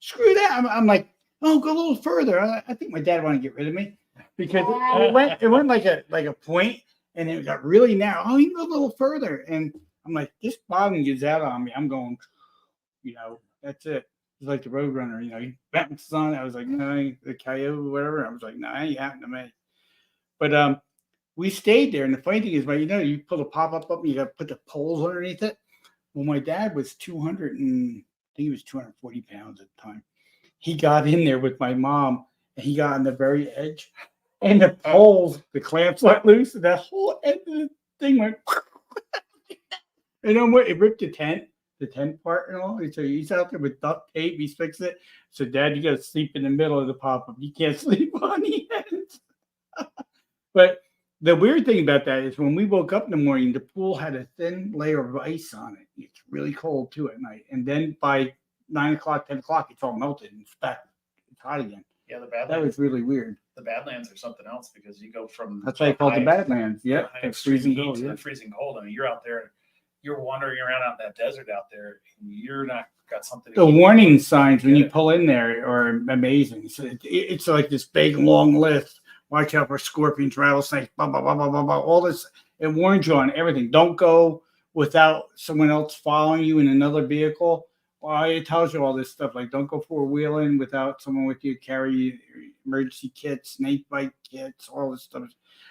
screw that. I'm like, oh, go a little further. I think my dad wanted to get rid of me because it went like a point, and it got really narrow. Oh, you can go a little further. And I'm like, this bogging gets out on me. I'm going, that's it. It's like the Roadrunner, he bounces on it. I was like, no, the coyote, whatever. I was like, no, ain't happening to me. But we stayed there. And the funny thing is, you pull the pop-up up and you got to put the poles underneath it. Well, my dad was 240 pounds at the time. He got in there with my mom, and he got on the very edge. And the poles, the clamps let loose, and that whole end of the thing went. And then it ripped the tent part and all. So he's out there with duct tape. He's fixing it. So, Dad, you got to sleep in the middle of the pop-up. You can't sleep on the ends. But the weird thing about that is when we woke up in the morning, the pool had a thin layer of ice on it. It's really cold, too, at night. And then by 9 o'clock, 10 o'clock, it's all melted and it's back. It's hot again. Yeah, the That Badlands. was really weird. The Badlands are something else because you go from That's why I call it the high- Badlands. Yeah, high it's freezing extreme heat cold. to Yeah. the freezing cold. I mean, you're out there, you're wandering around out in that desert out there, and you're not got something. The keep- warning signs when you Yeah. pull in there are amazing. So it's like this big long list. Watch out for scorpions, rattlesnakes, blah blah blah blah blah blah. All this, it warns you on everything. Don't go without someone else following you in another vehicle. Well, it tells you all this stuff. Like, don't go four-wheeling without someone with you. Carry emergency kits, snake bite kits, all this stuff.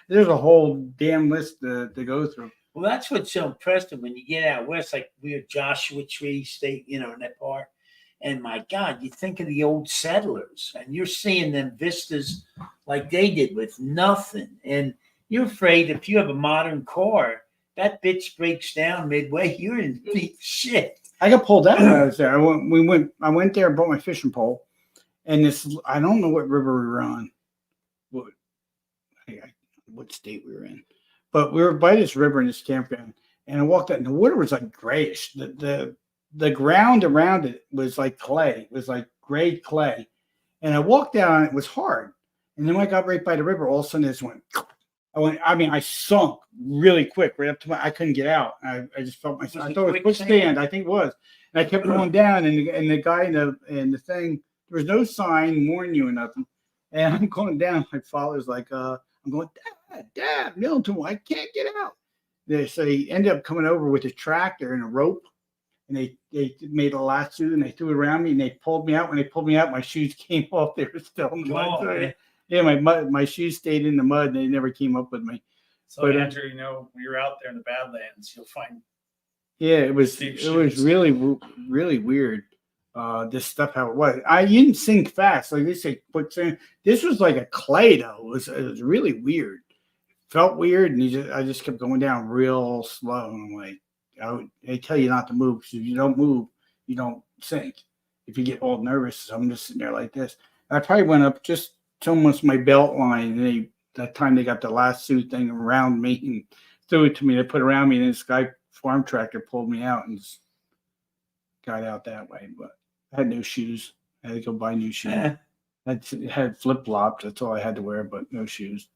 There's a whole damn list to go through. Well, that's what's so impressive when you get out west, like we're Joshua Tree State, in that part. And my God, you think of the old settlers, and you're seeing them vistas like they did with nothing. And you're afraid if you have a modern car, that bitch breaks down midway, you're in deep shit. I got pulled out when I was there. I went there and bought my fishing pole, and I don't know what river we were on, what state we were in, but we were by this river in this campground, and I walked out, and the water was like grayish. The ground around it was like clay. It was like gray clay, and I walked down, and it was hard. And then when I got right by the river, all of a sudden this went. I sunk really quick right up to I couldn't get out. I just felt myself. I thought it was quicksand. I think it was. And I kept going down, and the guy in the thing, there was no sign warning you or nothing. And I'm going down. My father's like, I'm going, Dad, Milton, I can't get out. So he ended up coming over with a tractor and a rope, and they made a lasso and they threw it around me and they pulled me out. When they pulled me out, my shoes came off. They were still in the mud. So, yeah, my shoes stayed in the mud and they never came up with me. So, but, Andrew, when you're out there in the Badlands, you'll find. Yeah, it was really, really weird. This stuff, how it was. You didn't sink fast. Like they say, this was like a clay, though. It was really weird. Felt weird, and I just kept going down real slow. And I'm like, they tell you not to move. Because if you don't move, you don't sink. If you get all nervous, so I'm just sitting there like this. I probably went up just to almost my belt line. And that time they got the lasso thing around me and threw it to me. They put it around me, and this guy farm tractor pulled me out and just got out that way. But I had no shoes. I had to go buy new shoes. I had flip flops. That's all I had to wear, but no shoes.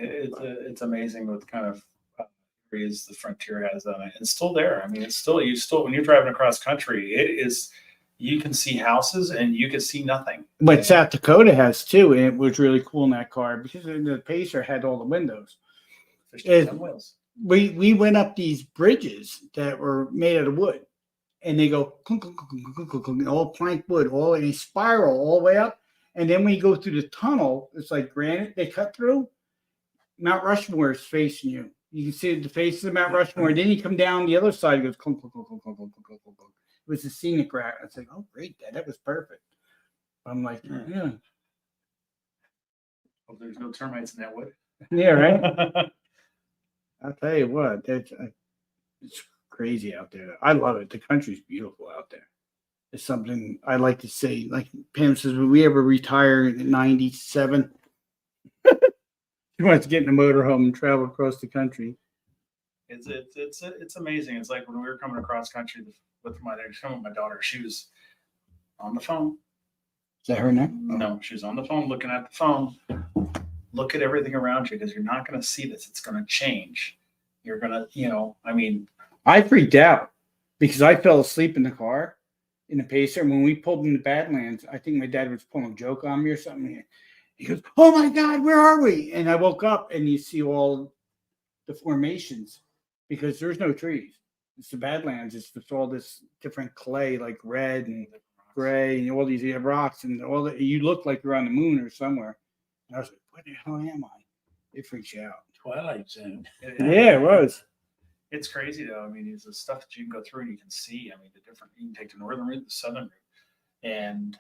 It's amazing what kind of areas the frontier has on it. It's still there. I mean, it's still when you're driving across country, it is. You can see houses and you can see nothing. But South Dakota has too, and it was really cool in that car because the Pacer had all the windows. We went up these bridges that were made out of wood, and they go clunk, clunk, clunk, clunk, clunk, clunk, all plank wood, all in a spiral all the way up. And then when you go through the tunnel, it's like granite they cut through. Mount Rushmore is facing you. You can see the face of Mount Rushmore, and then you come down the other side. It goes clunk, clunk, clunk, clunk, clunk, clunk, clunk, clunk, clunk. It was a scenic route. I was like, oh, great, Dad, that was perfect. I'm like, yeah. Well, there's no termites in that wood. Yeah, right? I'll tell you what, it's crazy out there. I love it. The country's beautiful out there. It's something I like to say. Like Pam says, will we ever retire at 97? She wants to get in a motorhome and travel across the country. It's amazing. It's like when we were coming across country with my daughter, she was on the phone. Is that her now? No, she was on the phone, looking at the phone. Look at everything around you because you're not going to see this. It's going to change. You're gonna, you know, I mean, I freaked out because I fell asleep in the car in the Pacer. When we pulled into Badlands, I think my dad was pulling a joke on me or something. He goes, "Oh my God, where are we?" And I woke up and you see all the formations because there's no trees. It's the Badlands. It's just all this different clay, like red and gray, and all these rocks, and all that. You look like you're on the moon or somewhere. And I was like, "Where the hell am I?" It freaks you out. Twilight Zone. Yeah, it was. it's crazy though. I mean, it's the stuff that you can go through and you can see. I mean, the different, you can take the northern route, the southern route. And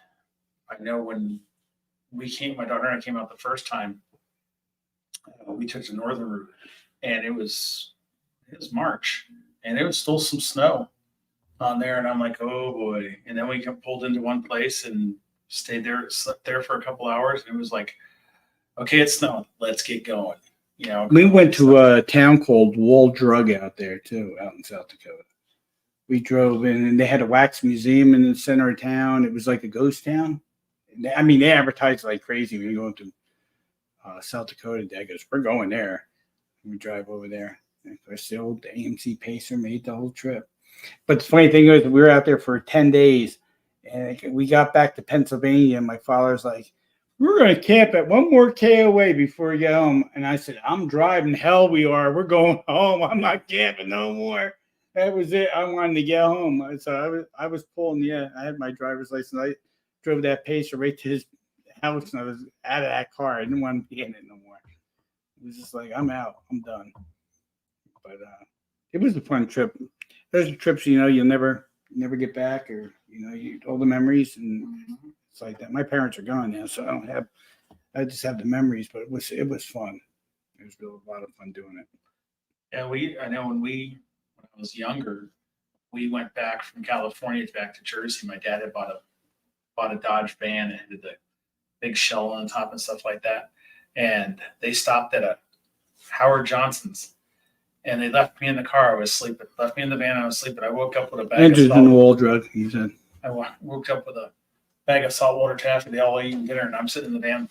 I know when my daughter and I came out the first time, we took the northern route and it was March and there was still some snow on there. And I'm like, oh boy. And then we got pulled into one place and stayed there, slept there for a couple hours. And it was like, okay, it's snowing. Let's get going. You know, We went to a town called Wall Drug out there too, out in South Dakota. We drove in and they had a wax museum in the center of town. It was like a ghost town. I mean, they advertised like crazy when you go into South Dakota. Dad goes, "We're going there." And we drive over there. And of course, the old AMC Pacer made the whole trip. But the funny thing is, we were out there for 10 days and we got back to Pennsylvania. And my father's like, "We're going to camp at one more KOA before we get home." And I said, "I'm driving. Hell, we are. We're going home. I'm not camping no more." That was it. I wanted to get home. So I was pulling. Yeah, I had my driver's license. I drove that Pacer right to his house, and I was out of that car. I didn't want to be in it no more. It was just like, I'm out. I'm done. But it was a fun trip. Those are trips, you'll never get back, or all the memories, and it's like that. My parents are gone now, so I just have the memories. But it was fun. It was really a lot of fun doing it. Yeah, I know when I was younger, we went back from California back to Jersey. My dad had bought a Dodge van and had the big shell on the top and stuff like that. And they stopped at a Howard Johnson's and they left me in the car. I was sleeping. Left me in the van. I was sleeping. I woke up with a bag Andrew's of been salt. Wall Drug, he said. I woke up with a bag of saltwater taffy. They all eating dinner, and I'm sitting in the van.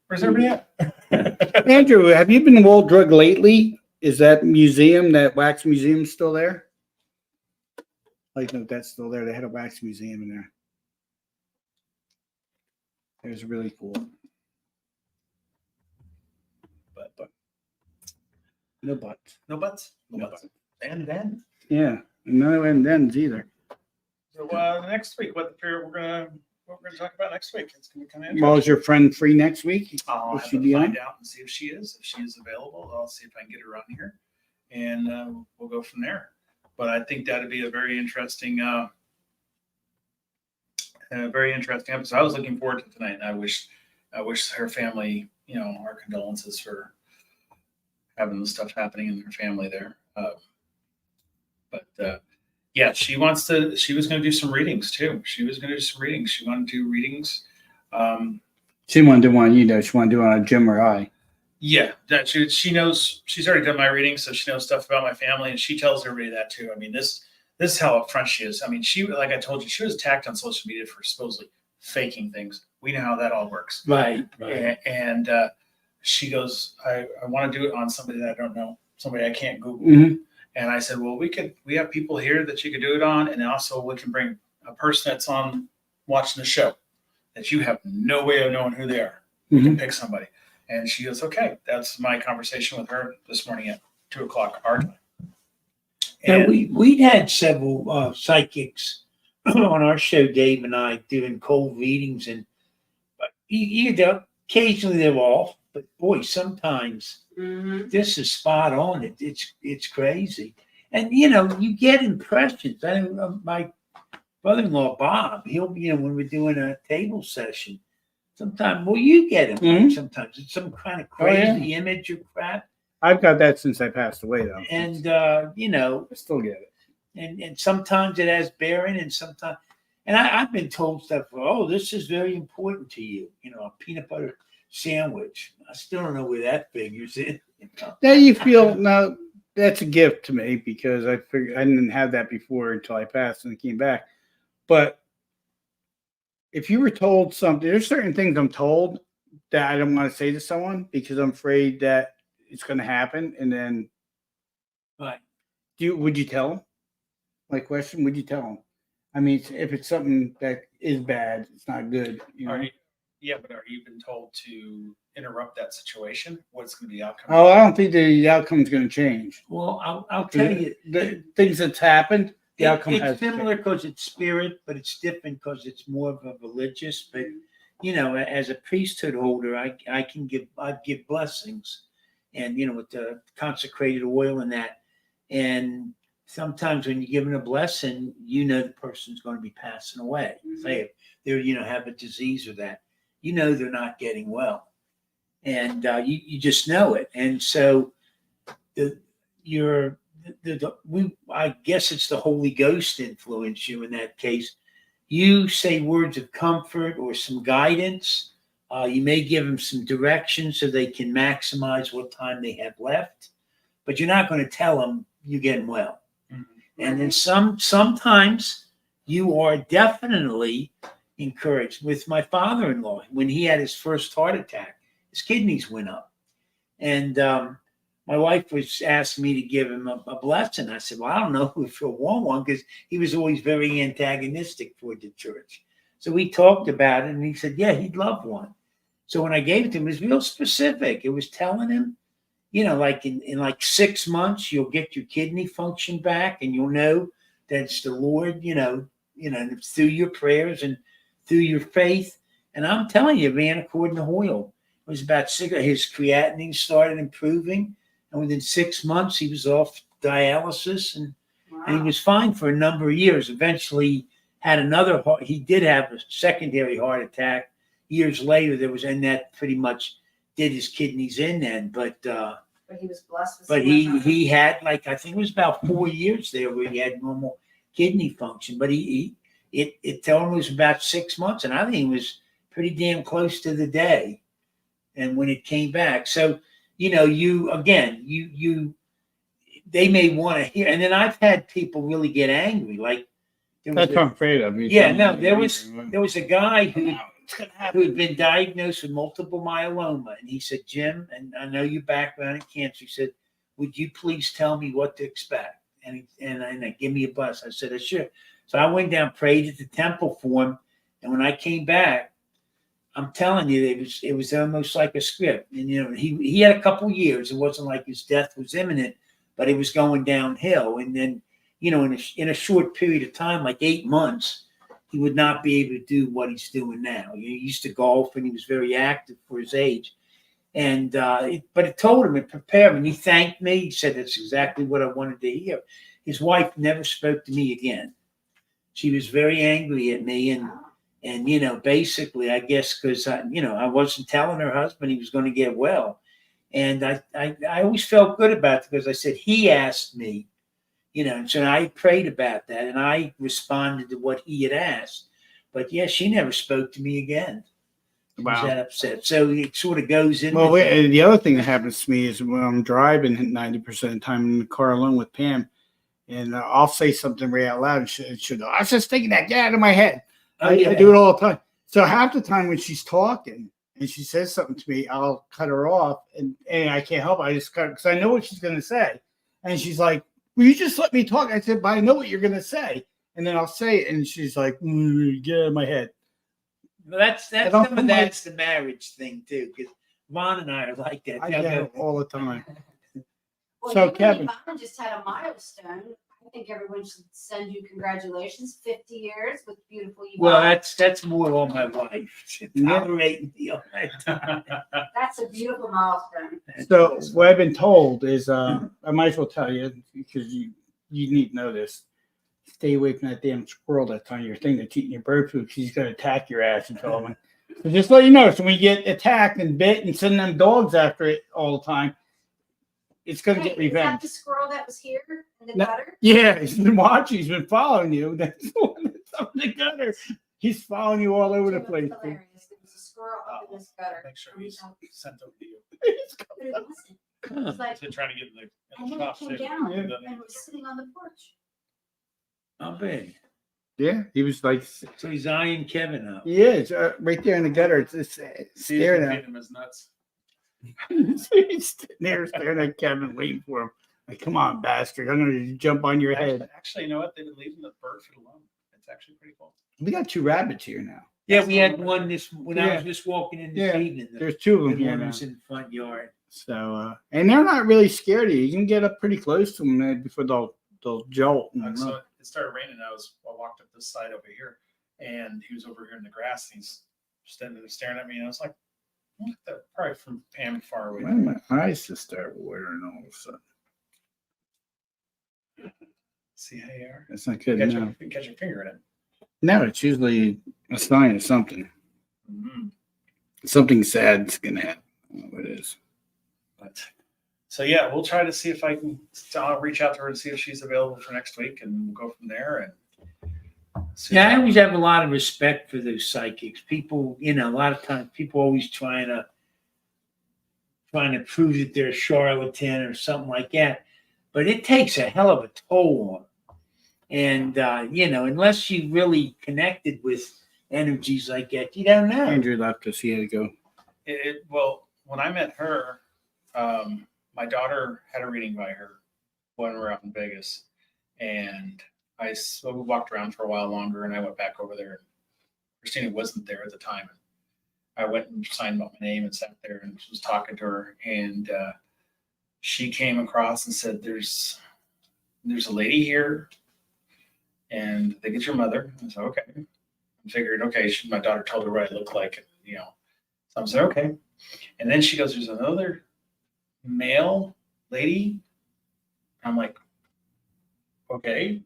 Where's everybody at? Andrew, have you been to Wall Drug lately? Is that museum, that wax museum, still there? Like, no, that's still there. They had a wax museum in there. It was really cool. But no buts. No buts. No buts. And then. Yeah, no and thens either. So next week, what we're gonna talk about next week? It's gonna be kind of interesting. Well, is your friend free next week? I'll Will have she to be on? find out and see if she is. If she is available, I'll see if I can get her on here, and we'll go from there. But I think that'd be a very interesting episode. I was looking forward to tonight, and I wish her family, our condolences for having the stuff happening in their family there. Yeah, she was going to do some readings too. She was going to do some readings. She wanted to do readings. She wanted to do one, she wanted to do it on Jim or I. Yeah, that she knows. She's already done my readings, so she knows stuff about my family, and she tells everybody that too. I mean, this is how upfront she is. I mean, like I told you, she was attacked on social media for supposedly faking things. We know how that all works. Right. And she goes, I want to do it on somebody that I don't know, somebody I can't Google. Mm-hmm. And I said, well, we have people here that you could do it on, and also we can bring a person that's on watching the show that you have no way of knowing who they are. We can pick somebody. And she goes, okay. That's my conversation with her this morning at 2:00 our time. And we'd had several psychics on our show, Dave and I, doing cold readings, and occasionally they're off, but boy, sometimes this is spot on. It's crazy, and you get impressions. I know my brother-in-law Bob. He'll when we're doing a table session, sometimes you get him. Sometimes it's some kind of crazy image or crap. I've got that since I passed away, though. And I still get it. And sometimes it has bearing, and sometimes, and I've been told stuff. Oh, this is very important to you. A peanut butter sandwich. I still don't know where that figures in. Now you feel now that's a gift to me because I figured I didn't have that before until I passed and came back. But if you were told something, there's certain things I'm told that I don't want to say to someone because I'm afraid that it's going to happen, and then Right. Would you tell him? My question, would you tell him? I mean, if it's something that is bad, it's not good. You know? But are you been told to interrupt that situation? What's going to be the outcome? Oh, I don't think the outcome is going to change. Well, I'll tell you, The things that's happened, the outcome it's has similar because it's spirit, but it's different because it's more of a religious. But you know, as a priesthood holder, I give blessings, and you know, with the consecrated oil and that, and sometimes when you're given a blessing, you know the person's going to be passing away. Say if they're have a disease or that, you know they're not getting well, and you just know it, and so I guess it's the Holy Ghost influence you in that case. You say words of comfort or some guidance. You may give them some direction so they can maximize what time they have left, but you're not going to tell them you're getting well. Mhm. And then sometimes you are definitely encouraged. With my father-in-law, when he had his first heart attack, his kidneys went up, and my wife was asking me to give him a blessing. I said, well, I don't know if he'll want one because he was always very antagonistic toward the church. So we talked about it, and he said, yeah, he'd love one. So when I gave it to him, it was real specific. It was telling him, like in like 6 months, you'll get your kidney function back, and you'll know that it's the Lord, through your prayers and through your faith. And I'm telling you, man, according to Hoyle, it was about his creatinine started improving. And within 6 months, he was off dialysis, and he was fine for a number of years. Eventually, had another heart. He did have a secondary heart attack years later. And that pretty much did his kidneys in then. But he was blessed with but so much he had I think it was about 4 years there where he had normal kidney function. But it told him it was about 6 months, and I think he was pretty damn close to the day. And when it came back, so. They may want to hear, and then I've had people really get angry. Like That's what I'm afraid of. there was a guy who had been diagnosed with multiple myeloma, and he said, Jim, and I know your background in cancer. He said, would you please tell me what to expect? And give me a bus. I said, sure. So I went down, prayed at the temple for him, and when I came back, I'm telling you, it was almost like a script. And he had a couple years. It wasn't like his death was imminent, but it was going downhill. And then, in a short period of time, like 8 months, he would not be able to do what he's doing now. He used to golf, and he was very active for his age. And but it told him, it prepared him. And he thanked me. He said that's exactly what I wanted to hear. His wife never spoke to me again. She was very angry at me, and basically, I guess because I wasn't telling her husband he was going to get well, and I always felt good about it because I said he asked me, and so I prayed about that, and I responded to what he had asked. But yeah, she never spoke to me again. She was that upset. So it sort of goes in. Well, the other thing that happens to me is when I'm driving 90% of the time in the car alone with Pam, and I'll say something right out loud, and she'll go, I was just thinking that, get out of my head. I do it all the time. So half the time when she's talking and she says something to me, I'll cut her off, and I can't help it. I just cut her because I know what she's going to say. And she's like, will you just let me talk? I said, but I know what you're going to say. And then I'll say it, and she's like, get out of my head. Well, that's the marriage thing too, because Vaughn and I are like that. I get it all the time. Well, So, you Kevin. and Yvonne just had a milestone. I think everyone should send you congratulations. 50 years with beautiful Yvonne. Well, that's more on my wife. Tolerating me all that time. That's a beautiful milestone. So what I've been told is, I might as well tell you because you need to know this. Stay away from that damn squirrel that's on your thing that's eating your bird food. She's going to attack your ass and all. So just let you know, so when you get attacked and bit and send them dogs after it all the time, it's going to get Is that revenge. the squirrel that was here in the No. gutter? Yeah, he's been watching. He's been following you. That's the one that's up in the gutter. He's following you all over the It was place. hilarious. There was a squirrel up in this gutter. Make sure he's sent over to you. But it wasn't. It was like, To try to get in and the then it shops came there. down Yeah. and was sitting on the porch. How big? Yeah, he was like, So he's eyeing Kevin up. yeah, it's right there in the gutter. It's See, staring at him as nuts. him. He's there staring at Kevin, waiting for him. Like, come on, bastard! I'm gonna jump on your head. Actually, you know what? They've been leaving the bird food alone. It's actually pretty cool. We got 2 rabbits here now. Yeah, we had one this when I was Yeah. just walking in this Yeah. evening. There's 2 of them And here one now. was in the front yard. So, and they're not really scared of you. You can get up pretty close to them before they'll jolt. And So run. it started raining. I walked up this side over here, and he was over here in the grass. And he's standing there staring at me, and I was like, "What the?" Probably from Pam far away. Why did my eyes just start watering all of a sudden? See how you are. That's not You good. got, No. your, you got your finger in it. No, it's usually a sign of something. Mhm. Something sad's gonna happen. I don't know what it is. But so yeah, we'll try to see if I can. I'll reach out to her and see if she's available for next week, and we'll go from there. And see Yeah, I if- always have a lot of respect for those psychics. People, a lot of times people always trying to prove that they're a charlatan or something like that. But it takes a hell of a toll on them. And unless you really connected with energies like that, you don't know. Andrew left us. He had to go. Well, when I met her, my daughter had a reading by her when we were out in Vegas, and we walked around for a while longer, and I went back over there. Christina wasn't there at the time. I went and signed up my name and sat there and was talking to her, and she came across and said, "There's a lady here, and I think it's your mother." I said, "Okay." I figured, okay, my daughter told her what I look like, So I said, "Okay." And then she goes, "There's another male lady." I'm like, "Okay."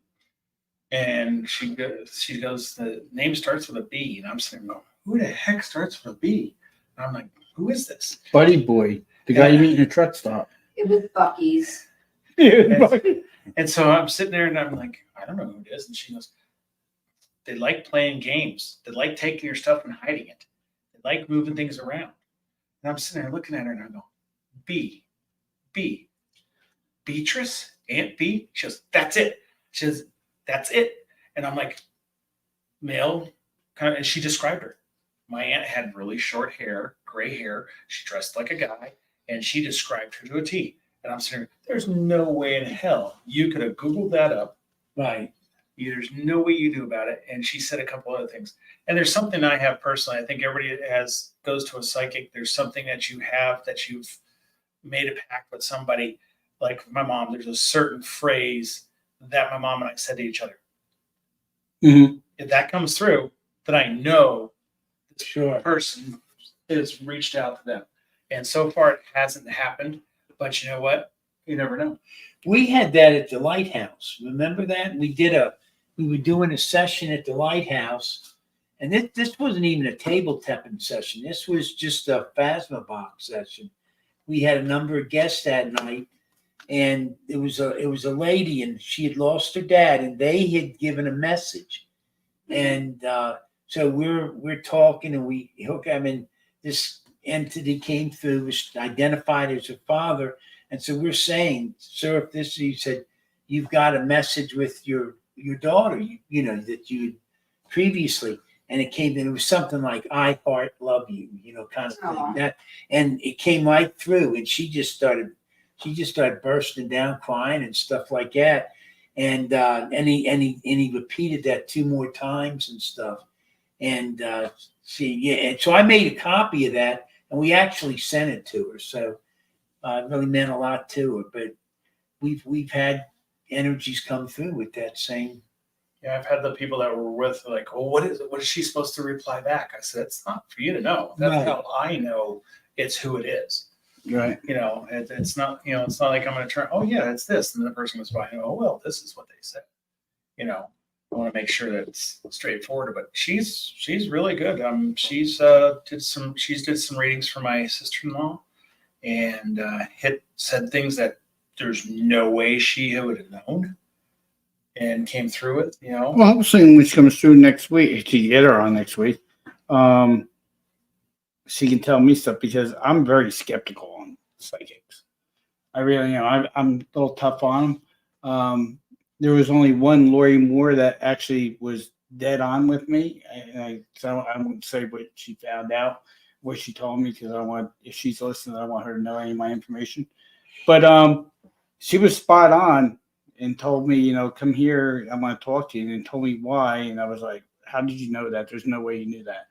And she goes, "The name starts with a B." And I'm sitting there going, "Who the heck starts with a B?" And I'm like, "Who is this?" Buddy Boy, the guy you meet in a truck stop. It was Bucky's. And so I'm sitting there and I'm like, "I don't know who it is." And she goes, "They like playing games. They like taking your stuff and hiding it. They like moving things around." And I'm sitting there looking at her and I go, B, Beatrice, Aunt B. She goes, "That's it." She says, "That's it." And I'm like, male, kind of, and she described her. My aunt had really short hair, gray hair. She dressed like a guy, and she described her to a T. And I'm sitting there, there's no way in hell you could have Googled that up. Right. There's no way you knew about it. And she said a couple other things. And there's something I have personally. I think everybody goes to a psychic. There's something that you have that you've made a pact with somebody. Like my mom, there's a certain phrase that my mom and I said to each other. Mm-hmm. If that comes through, then I know this Sure. person has reached out to them. And so far it hasn't happened. But you know what? You never know. We had that at the lighthouse. Remember that? We were doing a session at the lighthouse, and this wasn't even a table tapping session. This was just a Phasma box session. We had a number of guests that night, and it was a lady, and she had lost her dad, and they had given a message, and so we're talking, and this entity came through, was identified as her father. And so we're saying, "Sir, if he said, you've got a message with your daughter, that you previously," and it came, and it was something like, "I heart love you," kind of thing. Aw. That, and it came right through, and she just started bursting down, crying and stuff like that. And he repeated that 2 more times and stuff. And and so I made a copy of that, and we actually sent it to her. So it really meant a lot to her. But we've had energies come through with that same. Yeah, I've had the people that were with like, "Oh, what is she supposed to reply back?" I said, "It's not for you to know. That's Right. how I know it's who it is." Right. It's not, it's not like I'm going to turn, "Oh yeah, it's this." And then the person goes by, "Oh, well, this is what they said." I want to make sure that it's straightforward, but she's really good. She's did some readings for my sister-in-law and said things that there's no way she would have known and came through it, Well, hopefully when she comes through next week, to get her on next week, she can tell me stuff because I'm very skeptical on psychics. I really am. I'm a little tough on them. There was only one Lori Moore that actually was dead on with me. So I won't say what she found out, what she told me, because if she's listening, I want her to know any of my information. But she was spot on and told me, you know, come here, I want to talk to you, and told me why. And I was like, how did you know that? There's no way you knew that.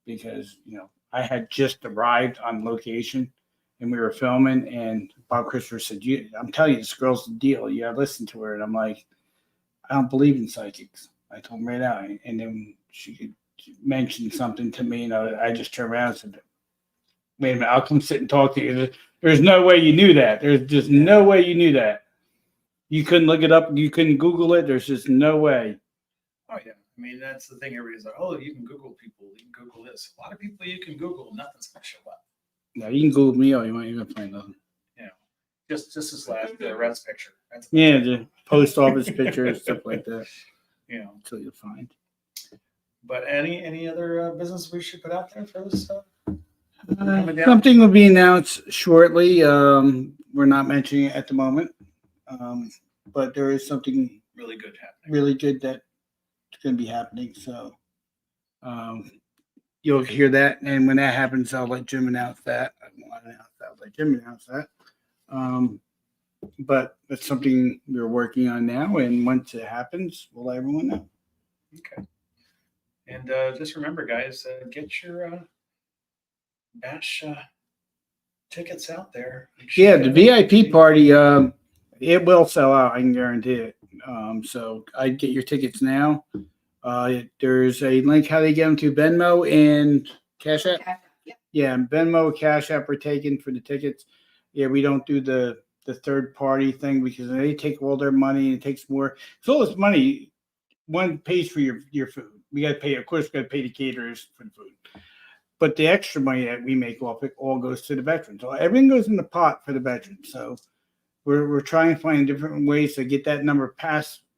Because, you know, I had just arrived on location and we were filming, and Bob Christopher said, I'm telling you, this girl's the deal. You gotta listen to her. And I'm like, I don't believe in psychics. I told him right out. And then she mentioned something to me, and I just turned around and said, wait a minute, I'll come sit and talk to you. There's no way you knew that. There's just no way you knew that. You couldn't look it up. You couldn't Google it. There's just no way. Oh yeah. I mean, that's the thing. Everybody's like, oh, you can Google people. You can Google this. A lot of people you can Google, nothing's gonna show up. No, you can Google me all you want. You're gonna find nothing. Just this last Red's picture. That's Yeah, the post office pictures, stuff like that. you know. So you'll find. But any other business we should put out there for this? Coming down? Something will be announced shortly. We're not mentioning it at the moment, but there is something Really good happening. really good that's going to be happening. So you'll hear that, and when that happens, I'll let Jim announce that. I won't announce that. I'll let Jim announce that. But that's something we're working on now, and once it happens, we'll let everyone know. Okay. And just remember, guys, get your bash tickets out there. Yeah, the VIP party, it will sell out. I can guarantee it. So I'd get your tickets now. There's a link how they get them to Venmo and Cash App. Yep. Yeah, Venmo, Cash App are taken for the tickets. Yeah, we don't do the third party thing because they take all their money and it takes more. So all this money, one pays for your food. We got to pay, of course, we got to pay the caterers for the food. But the extra money that we make off it all goes to the veterans. So everything goes in the pot for the veterans. So we're trying to find different ways to get that number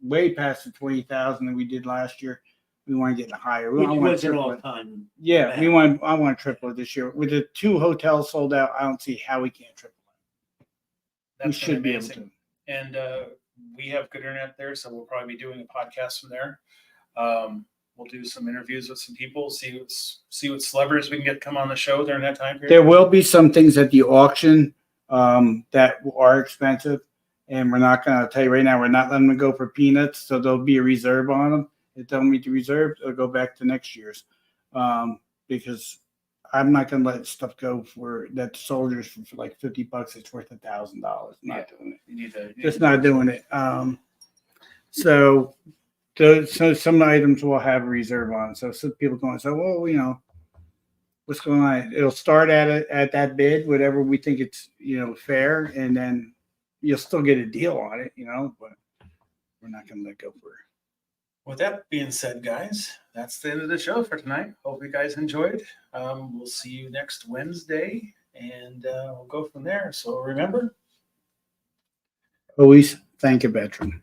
way past the 20,000 that we did last year. We want to get higher. Which I want was to an triple it. all-time. Yeah, amount. I want to triple it this year. With the 2 hotels sold out, I don't see how we can't triple it. We That's should be able amazing. to. And we have good internet there, so we'll probably be doing a podcast from there. We'll do some interviews with some people, see what celebrities we can get come on the show during that time period. There will be some things at the auction that are expensive, and we're not going to tell you right now. We're not letting them go for peanuts, so there'll be a reserve on them. If they don't meet the reserve, it'll go back to next year's, because I'm not going to let stuff go for that soldiers for like $50. It's worth $1,000. Not doing it. You need to Just not doing it. So some items will have a reserve on. So some people going, so well, you know, what's going on? It'll start at that bid, whatever we think it's, you know, fair, and then you'll still get a deal on it, you know, but we're not going to let go for it. With that being said, guys, that's the end of the show for tonight. Hope you guys enjoyed. We'll see you next Wednesday, and we'll go from there. So remember, Always thank a veteran.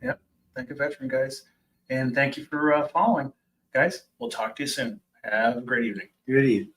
thank you, veteran guys, and thank you for following, guys. We'll talk to you soon. Have a great evening. Good evening.